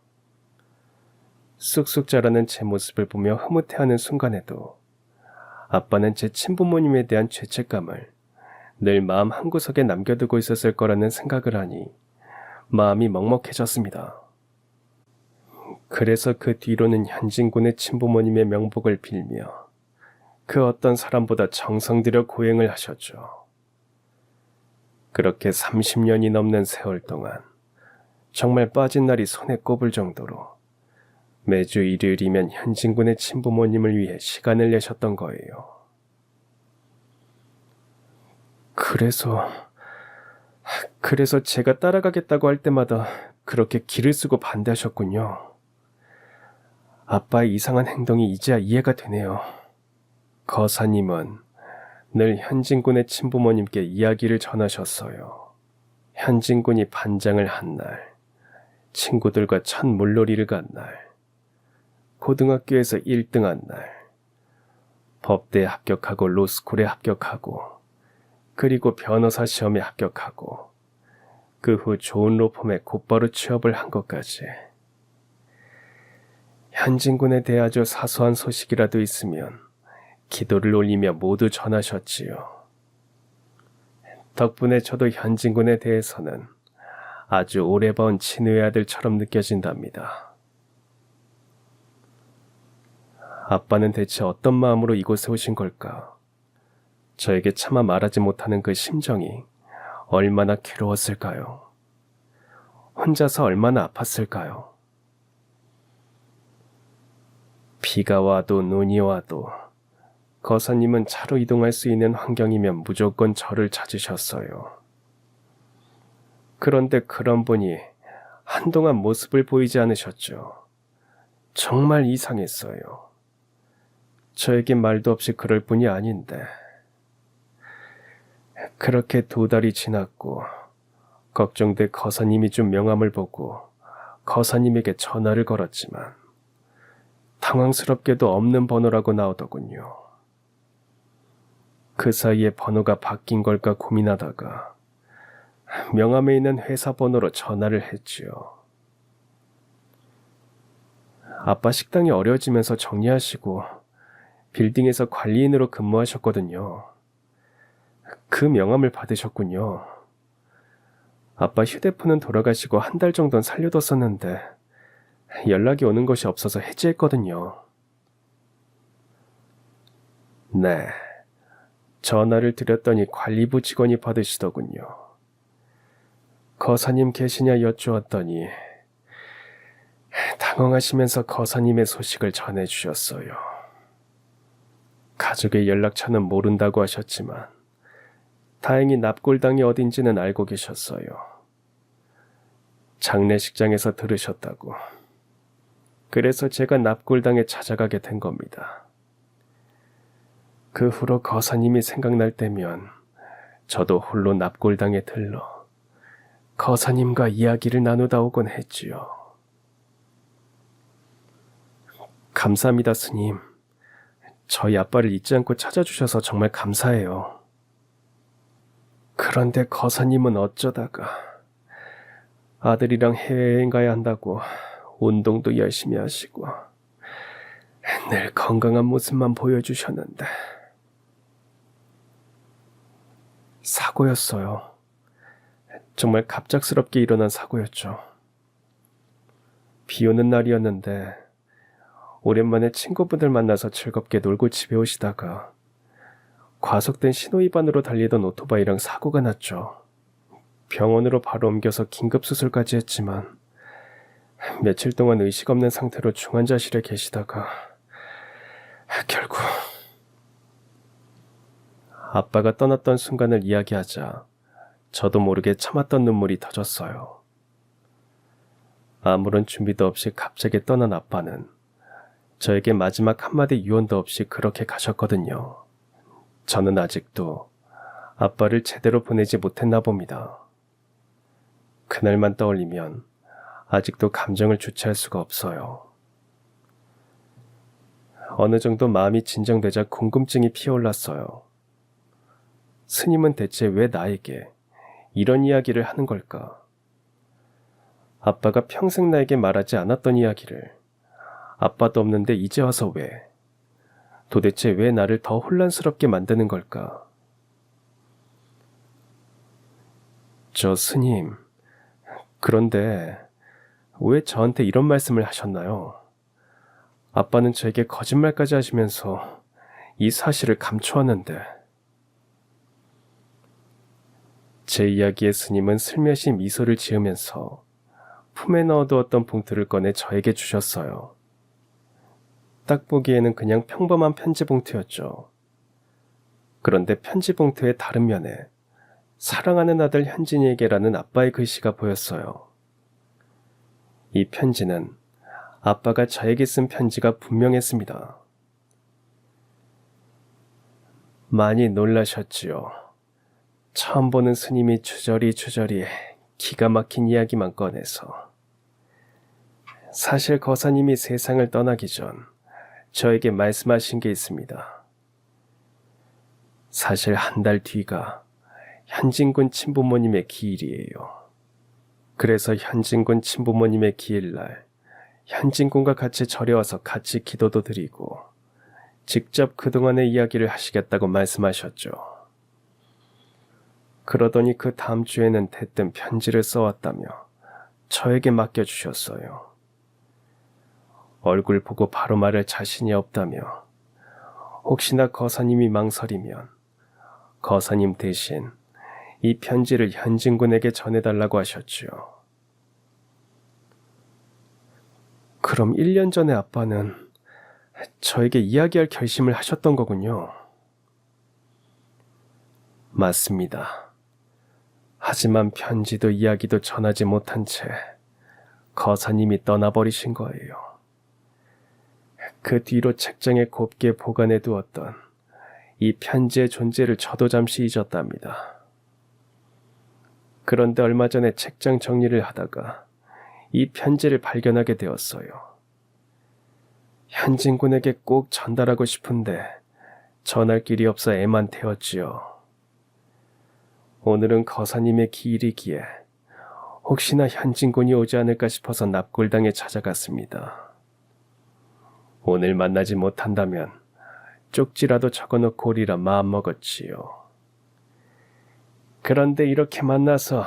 쑥쑥 자라는 제 모습을 보며 흐뭇해하는 순간에도 아빠는 제 친부모님에 대한 죄책감을 늘 마음 한구석에 남겨두고 있었을 거라는 생각을 하니 마음이 먹먹해졌습니다. 그래서 그 뒤로는 현진군의 친부모님의 명복을 빌며 그 어떤 사람보다 정성 들여 고행을 하셨죠. 그렇게 30년이 넘는 세월 동안 정말 빠진 날이 손에 꼽을 정도로 매주 일요일이면 현진군의 친부모님을 위해 시간을 내셨던 거예요. 그래서 제가 따라가겠다고 할 때마다 그렇게 기를 쓰고 반대하셨군요. 아빠의 이상한 행동이 이제야 이해가 되네요. 거사님은 늘 현진군의 친부모님께 이야기를 전하셨어요. 현진군이 반장을 한 날, 친구들과 첫 물놀이를 간 날, 고등학교에서 1등한 날, 법대에 합격하고 로스쿨에 합격하고, 그리고 변호사 시험에 합격하고, 그 후 좋은 로펌에 곧바로 취업을 한 것까지. 현진군에 대해 아주 사소한 소식이라도 있으면 기도를 올리며 모두 전하셨지요. 덕분에 저도 현진군에 대해서는 아주 오래 봐온 친우의 아들처럼 느껴진답니다. 아빠는 대체 어떤 마음으로 이곳에 오신 걸까? 저에게 차마 말하지 못하는 그 심정이 얼마나 괴로웠을까요? 혼자서 얼마나 아팠을까요? 비가 와도 눈이 와도 거사님은 차로 이동할 수 있는 환경이면 무조건 저를 찾으셨어요. 그런데 그런 분이 한동안 모습을 보이지 않으셨죠. 정말 이상했어요. 저에게 말도 없이 그럴 뿐이 아닌데. 그렇게 2달이 지났고 걱정돼 거사님이 준 명함을 보고 거사님에게 전화를 걸었지만 당황스럽게도 없는 번호라고 나오더군요. 그 사이에 번호가 바뀐 걸까 고민하다가 명함에 있는 회사 번호로 전화를 했지요. 아빠 식당이 어려워지면서 정리하시고 빌딩에서 관리인으로 근무하셨거든요. 그 명함을 받으셨군요. 아빠 휴대폰은 돌아가시고 1달 정도는 살려뒀었는데 연락이 오는 것이 없어서 해지했거든요. 네, 전화를 드렸더니 관리부 직원이 받으시더군요. 거사님 계시냐 여쭈었더니 당황하시면서 거사님의 소식을 전해주셨어요. 가족의 연락처는 모른다고 하셨지만 다행히 납골당이 어딘지는 알고 계셨어요. 장례식장에서 들으셨다고. 그래서 제가 납골당에 찾아가게 된 겁니다. 그 후로 거사님이 생각날 때면 저도 홀로 납골당에 들러 거사님과 이야기를 나누다 오곤 했지요. 감사합니다, 스님. 저희 아빠를 잊지 않고 찾아주셔서 정말 감사해요. 그런데 거사님은 어쩌다가 아들이랑 해외여행 가야 한다고 운동도 열심히 하시고 늘 건강한 모습만 보여주셨는데 사고였어요. 정말 갑작스럽게 일어난 사고였죠. 비 오는 날이었는데 오랜만에 친구분들 만나서 즐겁게 놀고 집에 오시다가 과속된 신호위반으로 달리던 오토바이랑 사고가 났죠. 병원으로 바로 옮겨서 긴급수술까지 했지만 며칠 동안 의식 없는 상태로 중환자실에 계시다가 결국 아빠가 떠났던 순간을 이야기하자 저도 모르게 참았던 눈물이 터졌어요. 아무런 준비도 없이 갑자기 떠난 아빠는 저에게 마지막 한마디 유언도 없이 그렇게 가셨거든요. 저는 아직도 아빠를 제대로 보내지 못했나 봅니다. 그날만 떠올리면 아직도 감정을 주체할 수가 없어요. 어느 정도 마음이 진정되자 궁금증이 피어올랐어요. 스님은 대체 왜 나에게 이런 이야기를 하는 걸까? 아빠가 평생 나에게 말하지 않았던 이야기를 아빠도 없는데 이제 와서 왜? 도대체 왜 나를 더 혼란스럽게 만드는 걸까? 저 스님, 그런데 왜 저한테 이런 말씀을 하셨나요? 아빠는 저에게 거짓말까지 하시면서 이 사실을 감추었는데. 제 이야기에 스님은 슬며시 미소를 지으면서 품에 넣어두었던 봉투를 꺼내 저에게 주셨어요. 딱 보기에는 그냥 평범한 편지 봉투였죠. 그런데 편지 봉투의 다른 면에 사랑하는 아들 현진이에게라는 아빠의 글씨가 보였어요. 이 편지는 아빠가 저에게 쓴 편지가 분명했습니다. 많이 놀라셨지요. 처음 보는 스님이 주저리 기가 막힌 이야기만 꺼내서. 사실 거사님이 세상을 떠나기 전 저에게 말씀하신 게 있습니다. 사실 한 달 뒤가 현진군 친부모님의 기일이에요. 그래서 현진군 친부모님의 기일날 현진군과 같이 절에 와서 같이 기도도 드리고 직접 그동안의 이야기를 하시겠다고 말씀하셨죠. 그러더니 그 다음 주에는 대뜸 편지를 써왔다며 저에게 맡겨주셨어요. 얼굴 보고 바로 말할 자신이 없다며 혹시나 거사님이 망설이면 거사님 대신 이 편지를 현진군에게 전해달라고 하셨지요. 그럼 1년 전에 아빠는 저에게 이야기할 결심을 하셨던 거군요. 맞습니다. 하지만 편지도 이야기도 전하지 못한 채 거사님이 떠나버리신 거예요. 그 뒤로 책장에 곱게 보관해 두었던 이 편지의 존재를 저도 잠시 잊었답니다. 그런데 얼마 전에 책장 정리를 하다가 이 편지를 발견하게 되었어요. 현진군에게 꼭 전달하고 싶은데 전할 길이 없어 애만 태웠지요. 오늘은 거사님의 기일이기에 혹시나 현진군이 오지 않을까 싶어서 납골당에 찾아갔습니다. 오늘 만나지 못한다면 쪽지라도 적어놓고 오리라 마음먹었지요. 그런데 이렇게 만나서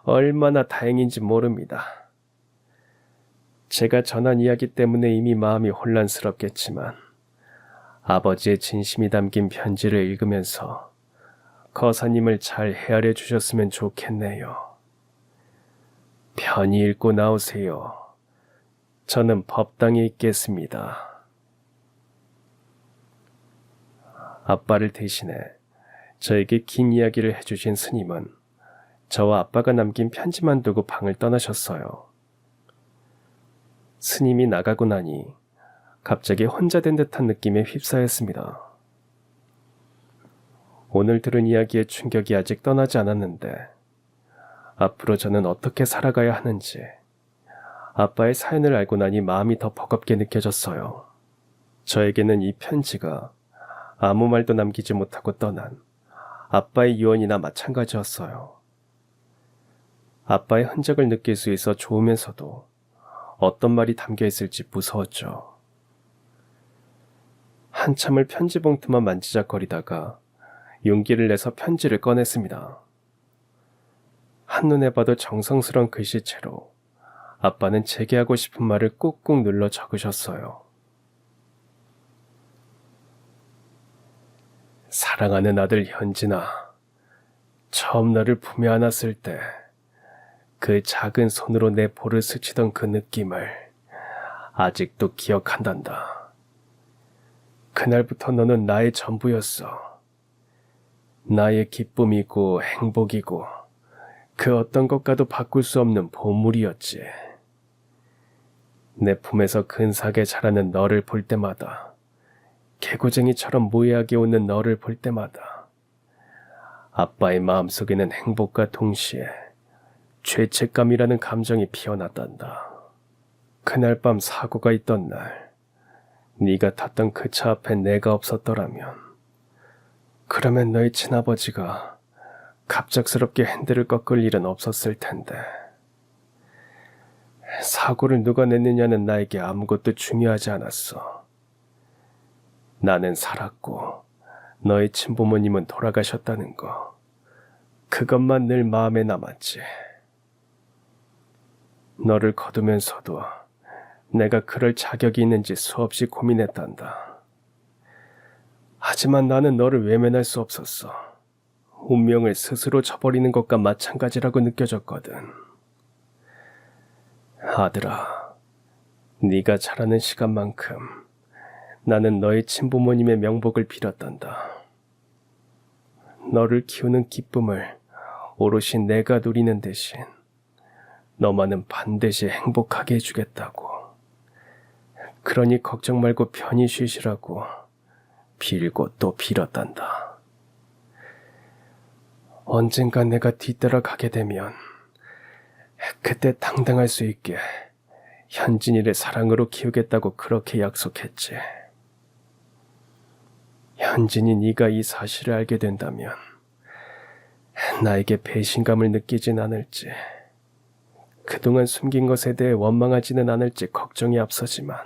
얼마나 다행인지 모릅니다. 제가 전한 이야기 때문에 이미 마음이 혼란스럽겠지만 아버지의 진심이 담긴 편지를 읽으면서 거사님을 잘 헤아려 주셨으면 좋겠네요. 편히 읽고 나오세요. 저는 법당에 있겠습니다. 아빠를 대신해 저에게 긴 이야기를 해주신 스님은 저와 아빠가 남긴 편지만 두고 방을 떠나셨어요. 스님이 나가고 나니 갑자기 혼자 된 듯한 느낌에 휩싸였습니다. 오늘 들은 이야기의 충격이 아직 떠나지 않았는데 앞으로 저는 어떻게 살아가야 하는지 아빠의 사연을 알고 나니 마음이 더 버겁게 느껴졌어요. 저에게는 이 편지가 아무 말도 남기지 못하고 떠난 아빠의 유언이나 마찬가지였어요. 아빠의 흔적을 느낄 수 있어 좋으면서도 어떤 말이 담겨 있을지 무서웠죠. 한참을 편지 봉투만 만지작거리다가 용기를 내서 편지를 꺼냈습니다. 한눈에 봐도 정성스러운 글씨체로 아빠는 제게 하고 싶은 말을 꾹꾹 눌러 적으셨어요. 사랑하는 아들 현진아, 처음 너를 품에 안았을 때 그 작은 손으로 내 볼을 스치던 그 느낌을 아직도 기억한단다. 그날부터 너는 나의 전부였어. 나의 기쁨이고 행복이고 그 어떤 것과도 바꿀 수 없는 보물이었지. 내 품에서 근사하게 자라는 너를 볼 때마다, 개구쟁이처럼 무해하게 웃는 너를 볼 때마다 아빠의 마음속에는 행복과 동시에 죄책감이라는 감정이 피어났단다. 그날 밤 사고가 있던 날, 네가 탔던 그 차 앞에 내가 없었더라면, 그러면 너희 친아버지가 갑작스럽게 핸들을 꺾을 일은 없었을 텐데. 사고를 누가 냈느냐는 나에게 아무것도 중요하지 않았어. 나는 살았고 너희 친부모님은 돌아가셨다는 거, 그것만 늘 마음에 남았지. 너를 거두면서도 내가 그럴 자격이 있는지 수없이 고민했단다. 하지만 나는 너를 외면할 수 없었어. 운명을 스스로 저버리는 것과 마찬가지라고 느껴졌거든. 아들아, 네가 자라는 시간만큼 나는 너희 친부모님의 명복을 빌었단다. 너를 키우는 기쁨을 오롯이 내가 누리는 대신 너만은 반드시 행복하게 해주겠다고. 그러니 걱정 말고 편히 쉬시라고 빌고 또 빌었단다. 언젠가 내가 뒤따라가게 되면 그때 당당할 수 있게 현진이를 사랑으로 키우겠다고 그렇게 약속했지. 현진이 네가 이 사실을 알게 된다면 나에게 배신감을 느끼진 않을지, 그동안 숨긴 것에 대해 원망하지는 않을지 걱정이 앞서지만,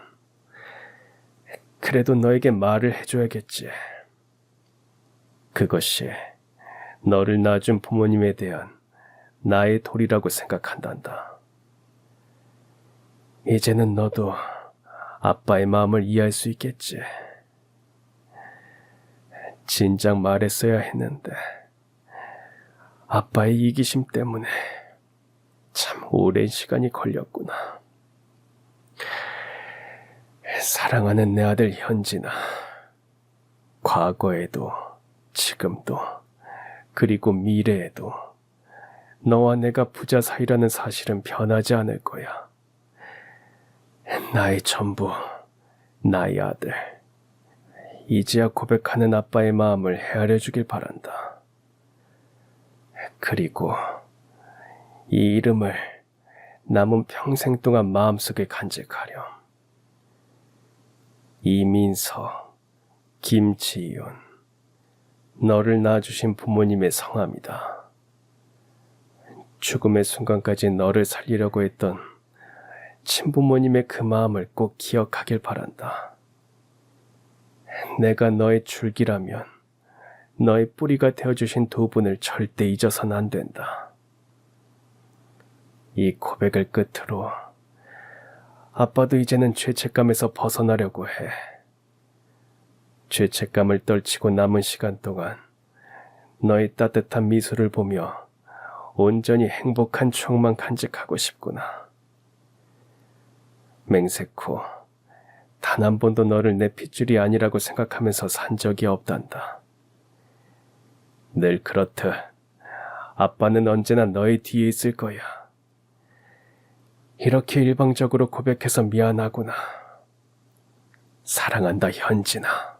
그래도 너에게 말을 해줘야겠지. 그것이 너를 낳아준 부모님에 대한 나의 도리라고 생각한단다. 이제는 너도 아빠의 마음을 이해할 수 있겠지. 진작 말했어야 했는데 아빠의 이기심 때문에 참 오랜 시간이 걸렸구나. 사랑하는 내 아들 현진아, 과거에도 지금도 그리고 미래에도 너와 내가 부자 사이라는 사실은 변하지 않을 거야. 나의 전부, 나의 아들. 이제야 고백하는 아빠의 마음을 헤아려 주길 바란다. 그리고 이 이름을 남은 평생 동안 마음속에 간직하렴. 이민서, 김지윤, 너를 낳아주신 부모님의 성함이다. 죽음의 순간까지 너를 살리려고 했던 친부모님의 그 마음을 꼭 기억하길 바란다. 내가 너의 줄기라면 너의 뿌리가 되어주신 두 분을 절대 잊어서는 안 된다. 이 고백을 끝으로 아빠도 이제는 죄책감에서 벗어나려고 해. 죄책감을 떨치고 남은 시간 동안 너의 따뜻한 미소를 보며 온전히 행복한 추억만 간직하고 싶구나. 맹세코, 단 한 번도 너를 내 핏줄이 아니라고 생각하면서 산 적이 없단다. 늘 그렇듯 아빠는 언제나 너의 뒤에 있을 거야. 이렇게 일방적으로 고백해서 미안하구나. 사랑한다, 현진아.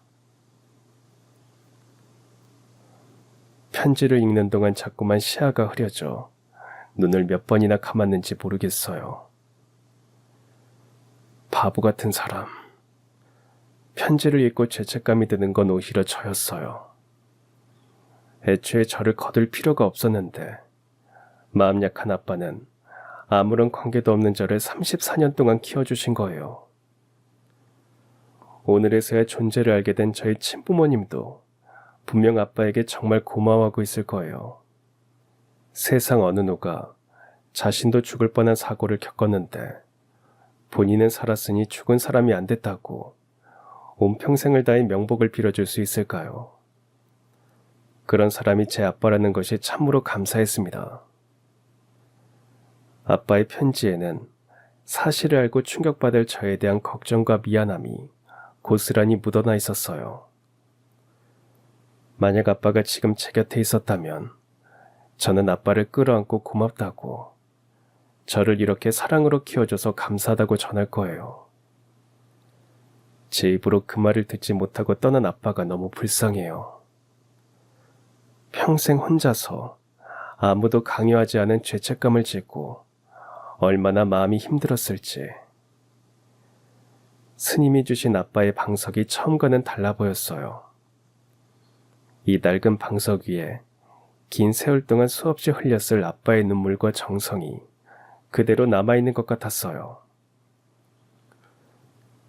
편지를 읽는 동안 자꾸만 시야가 흐려져 눈을 몇 번이나 감았는지 모르겠어요. 바보 같은 사람. 편지를 읽고 죄책감이 드는 건 오히려 저였어요. 애초에 저를 거둘 필요가 없었는데 마음 약한 아빠는 아무런 관계도 없는 저를 34년 동안 키워주신 거예요. 오늘에서야 존재를 알게 된 저희 친부모님도 분명 아빠에게 정말 고마워하고 있을 거예요. 세상 어느 누가 자신도 죽을 뻔한 사고를 겪었는데 본인은 살았으니 죽은 사람이 안 됐다고 온 평생을 다해 명복을 빌어줄 수 있을까요? 그런 사람이 제 아빠라는 것이 참으로 감사했습니다. 아빠의 편지에는 사실을 알고 충격받을 저에 대한 걱정과 미안함이 고스란히 묻어나 있었어요. 만약 아빠가 지금 제 곁에 있었다면 저는 아빠를 끌어안고 고맙다고, 저를 이렇게 사랑으로 키워줘서 감사하다고 전할 거예요. 제 입으로 그 말을 듣지 못하고 떠난 아빠가 너무 불쌍해요. 평생 혼자서 아무도 강요하지 않은 죄책감을 짓고 얼마나 마음이 힘들었을지. 스님이 주신 아빠의 방석이 처음과는 달라 보였어요. 이 낡은 방석 위에 긴 세월 동안 수없이 흘렸을 아빠의 눈물과 정성이 그대로 남아있는 것 같았어요.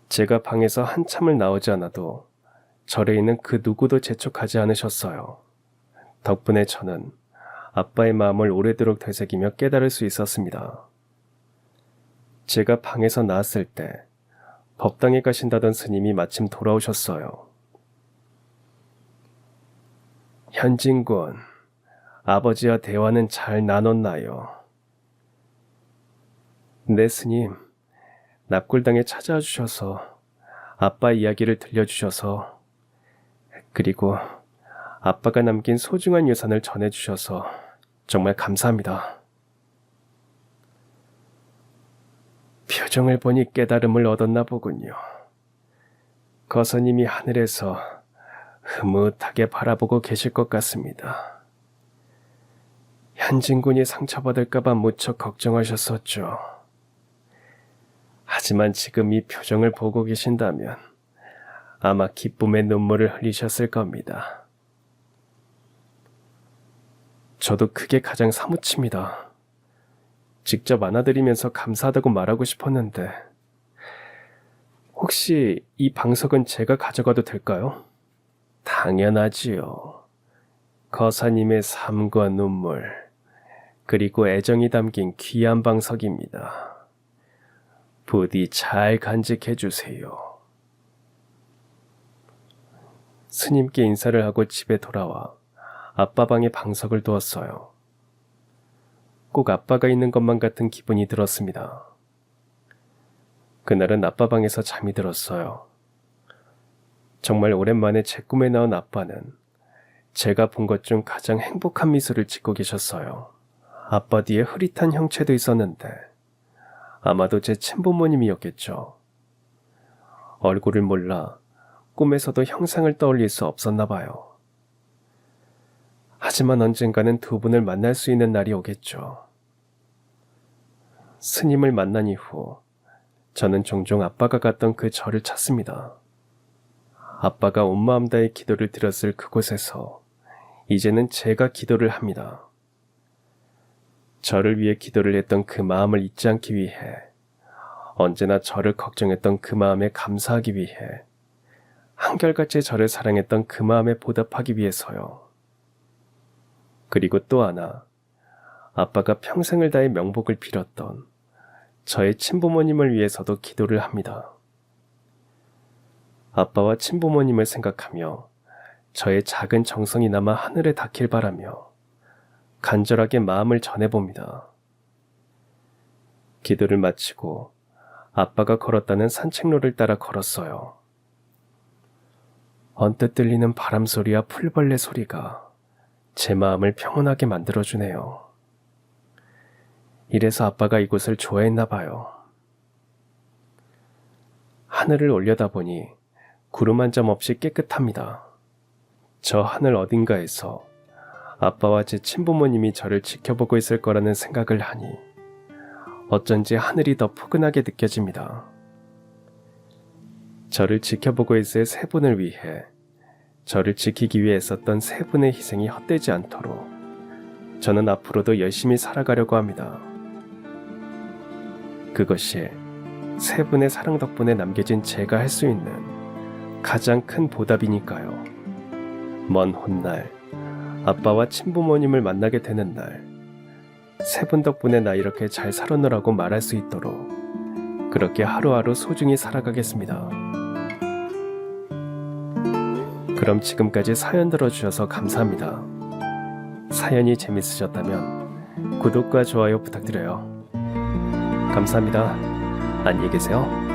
제가 방에서 한참을 나오지 않아도 절에 있는 그 누구도 재촉하지 않으셨어요. 덕분에 저는 아빠의 마음을 오래도록 되새기며 깨달을 수 있었습니다. 제가 방에서 나왔을 때 법당에 가신다던 스님이 마침 돌아오셨어요. 현진군, 아버지와 대화는 잘 나눴나요? 네, 스님. 납골당에 찾아와 주셔서 아빠 이야기를 들려주셔서 그리고 아빠가 남긴 소중한 유산을 전해주셔서 정말 감사합니다. 표정을 보니 깨달음을 얻었나 보군요. 거사님이 하늘에서 흐뭇하게 바라보고 계실 것 같습니다. 현진군이 상처받을까봐 무척 걱정하셨었죠. 하지만 지금 이 표정을 보고 계신다면 아마 기쁨의 눈물을 흘리셨을 겁니다. 저도 그게 가장 사무칩니다. 직접 안아드리면서 감사하다고 말하고 싶었는데 혹시 이 방석은 제가 가져가도 될까요? 당연하지요. 거사님의 삶과 눈물 그리고 애정이 담긴 귀한 방석입니다. 부디 잘 간직해 주세요. 스님께 인사를 하고 집에 돌아와 아빠 방에 방석을 두었어요. 꼭 아빠가 있는 것만 같은 기분이 들었습니다. 그날은 아빠 방에서 잠이 들었어요. 정말 오랜만에 제 꿈에 나온 아빠는 제가 본 것 중 가장 행복한 미소를 짓고 계셨어요. 아빠 뒤에 흐릿한 형체도 있었는데 아마도 제 친부모님이었겠죠. 얼굴을 몰라 꿈에서도 형상을 떠올릴 수 없었나 봐요. 하지만 언젠가는 두 분을 만날 수 있는 날이 오겠죠. 스님을 만난 이후 저는 종종 아빠가 갔던 그 절을 찾습니다. 아빠가 온 마음 다해 기도를 드렸을 그곳에서 이제는 제가 기도를 합니다. 저를 위해 기도를 했던 그 마음을 잊지 않기 위해, 언제나 저를 걱정했던 그 마음에 감사하기 위해, 한결같이 저를 사랑했던 그 마음에 보답하기 위해서요. 그리고 또 하나, 아빠가 평생을 다해 명복을 빌었던 저의 친부모님을 위해서도 기도를 합니다. 아빠와 친부모님을 생각하며 저의 작은 정성이 남아 하늘에 닿길 바라며 간절하게 마음을 전해봅니다. 기도를 마치고 아빠가 걸었다는 산책로를 따라 걸었어요. 언뜻 들리는 바람소리와 풀벌레 소리가 제 마음을 평온하게 만들어주네요. 이래서 아빠가 이곳을 좋아했나 봐요. 하늘을 올려다보니 구름 한 점 없이 깨끗합니다. 저 하늘 어딘가에서 아빠와 제 친부모님이 저를 지켜보고 있을 거라는 생각을 하니 어쩐지 하늘이 더 포근하게 느껴집니다. 저를 지켜보고 있을 세 분을 위해, 저를 지키기 위해 썼던 세 분의 희생이 헛되지 않도록 저는 앞으로도 열심히 살아가려고 합니다. 그것이 세 분의 사랑 덕분에 남겨진 제가 할 수 있는 가장 큰 보답이니까요. 먼 훗날 아빠와 친부모님을 만나게 되는 날, 세 분 덕분에 나 이렇게 잘 살았노라고 말할 수 있도록 그렇게 하루하루 소중히 살아가겠습니다. 그럼 지금까지 사연 들어주셔서 감사합니다. 사연이 재밌으셨다면 구독과 좋아요 부탁드려요. 감사합니다. 안녕히 계세요.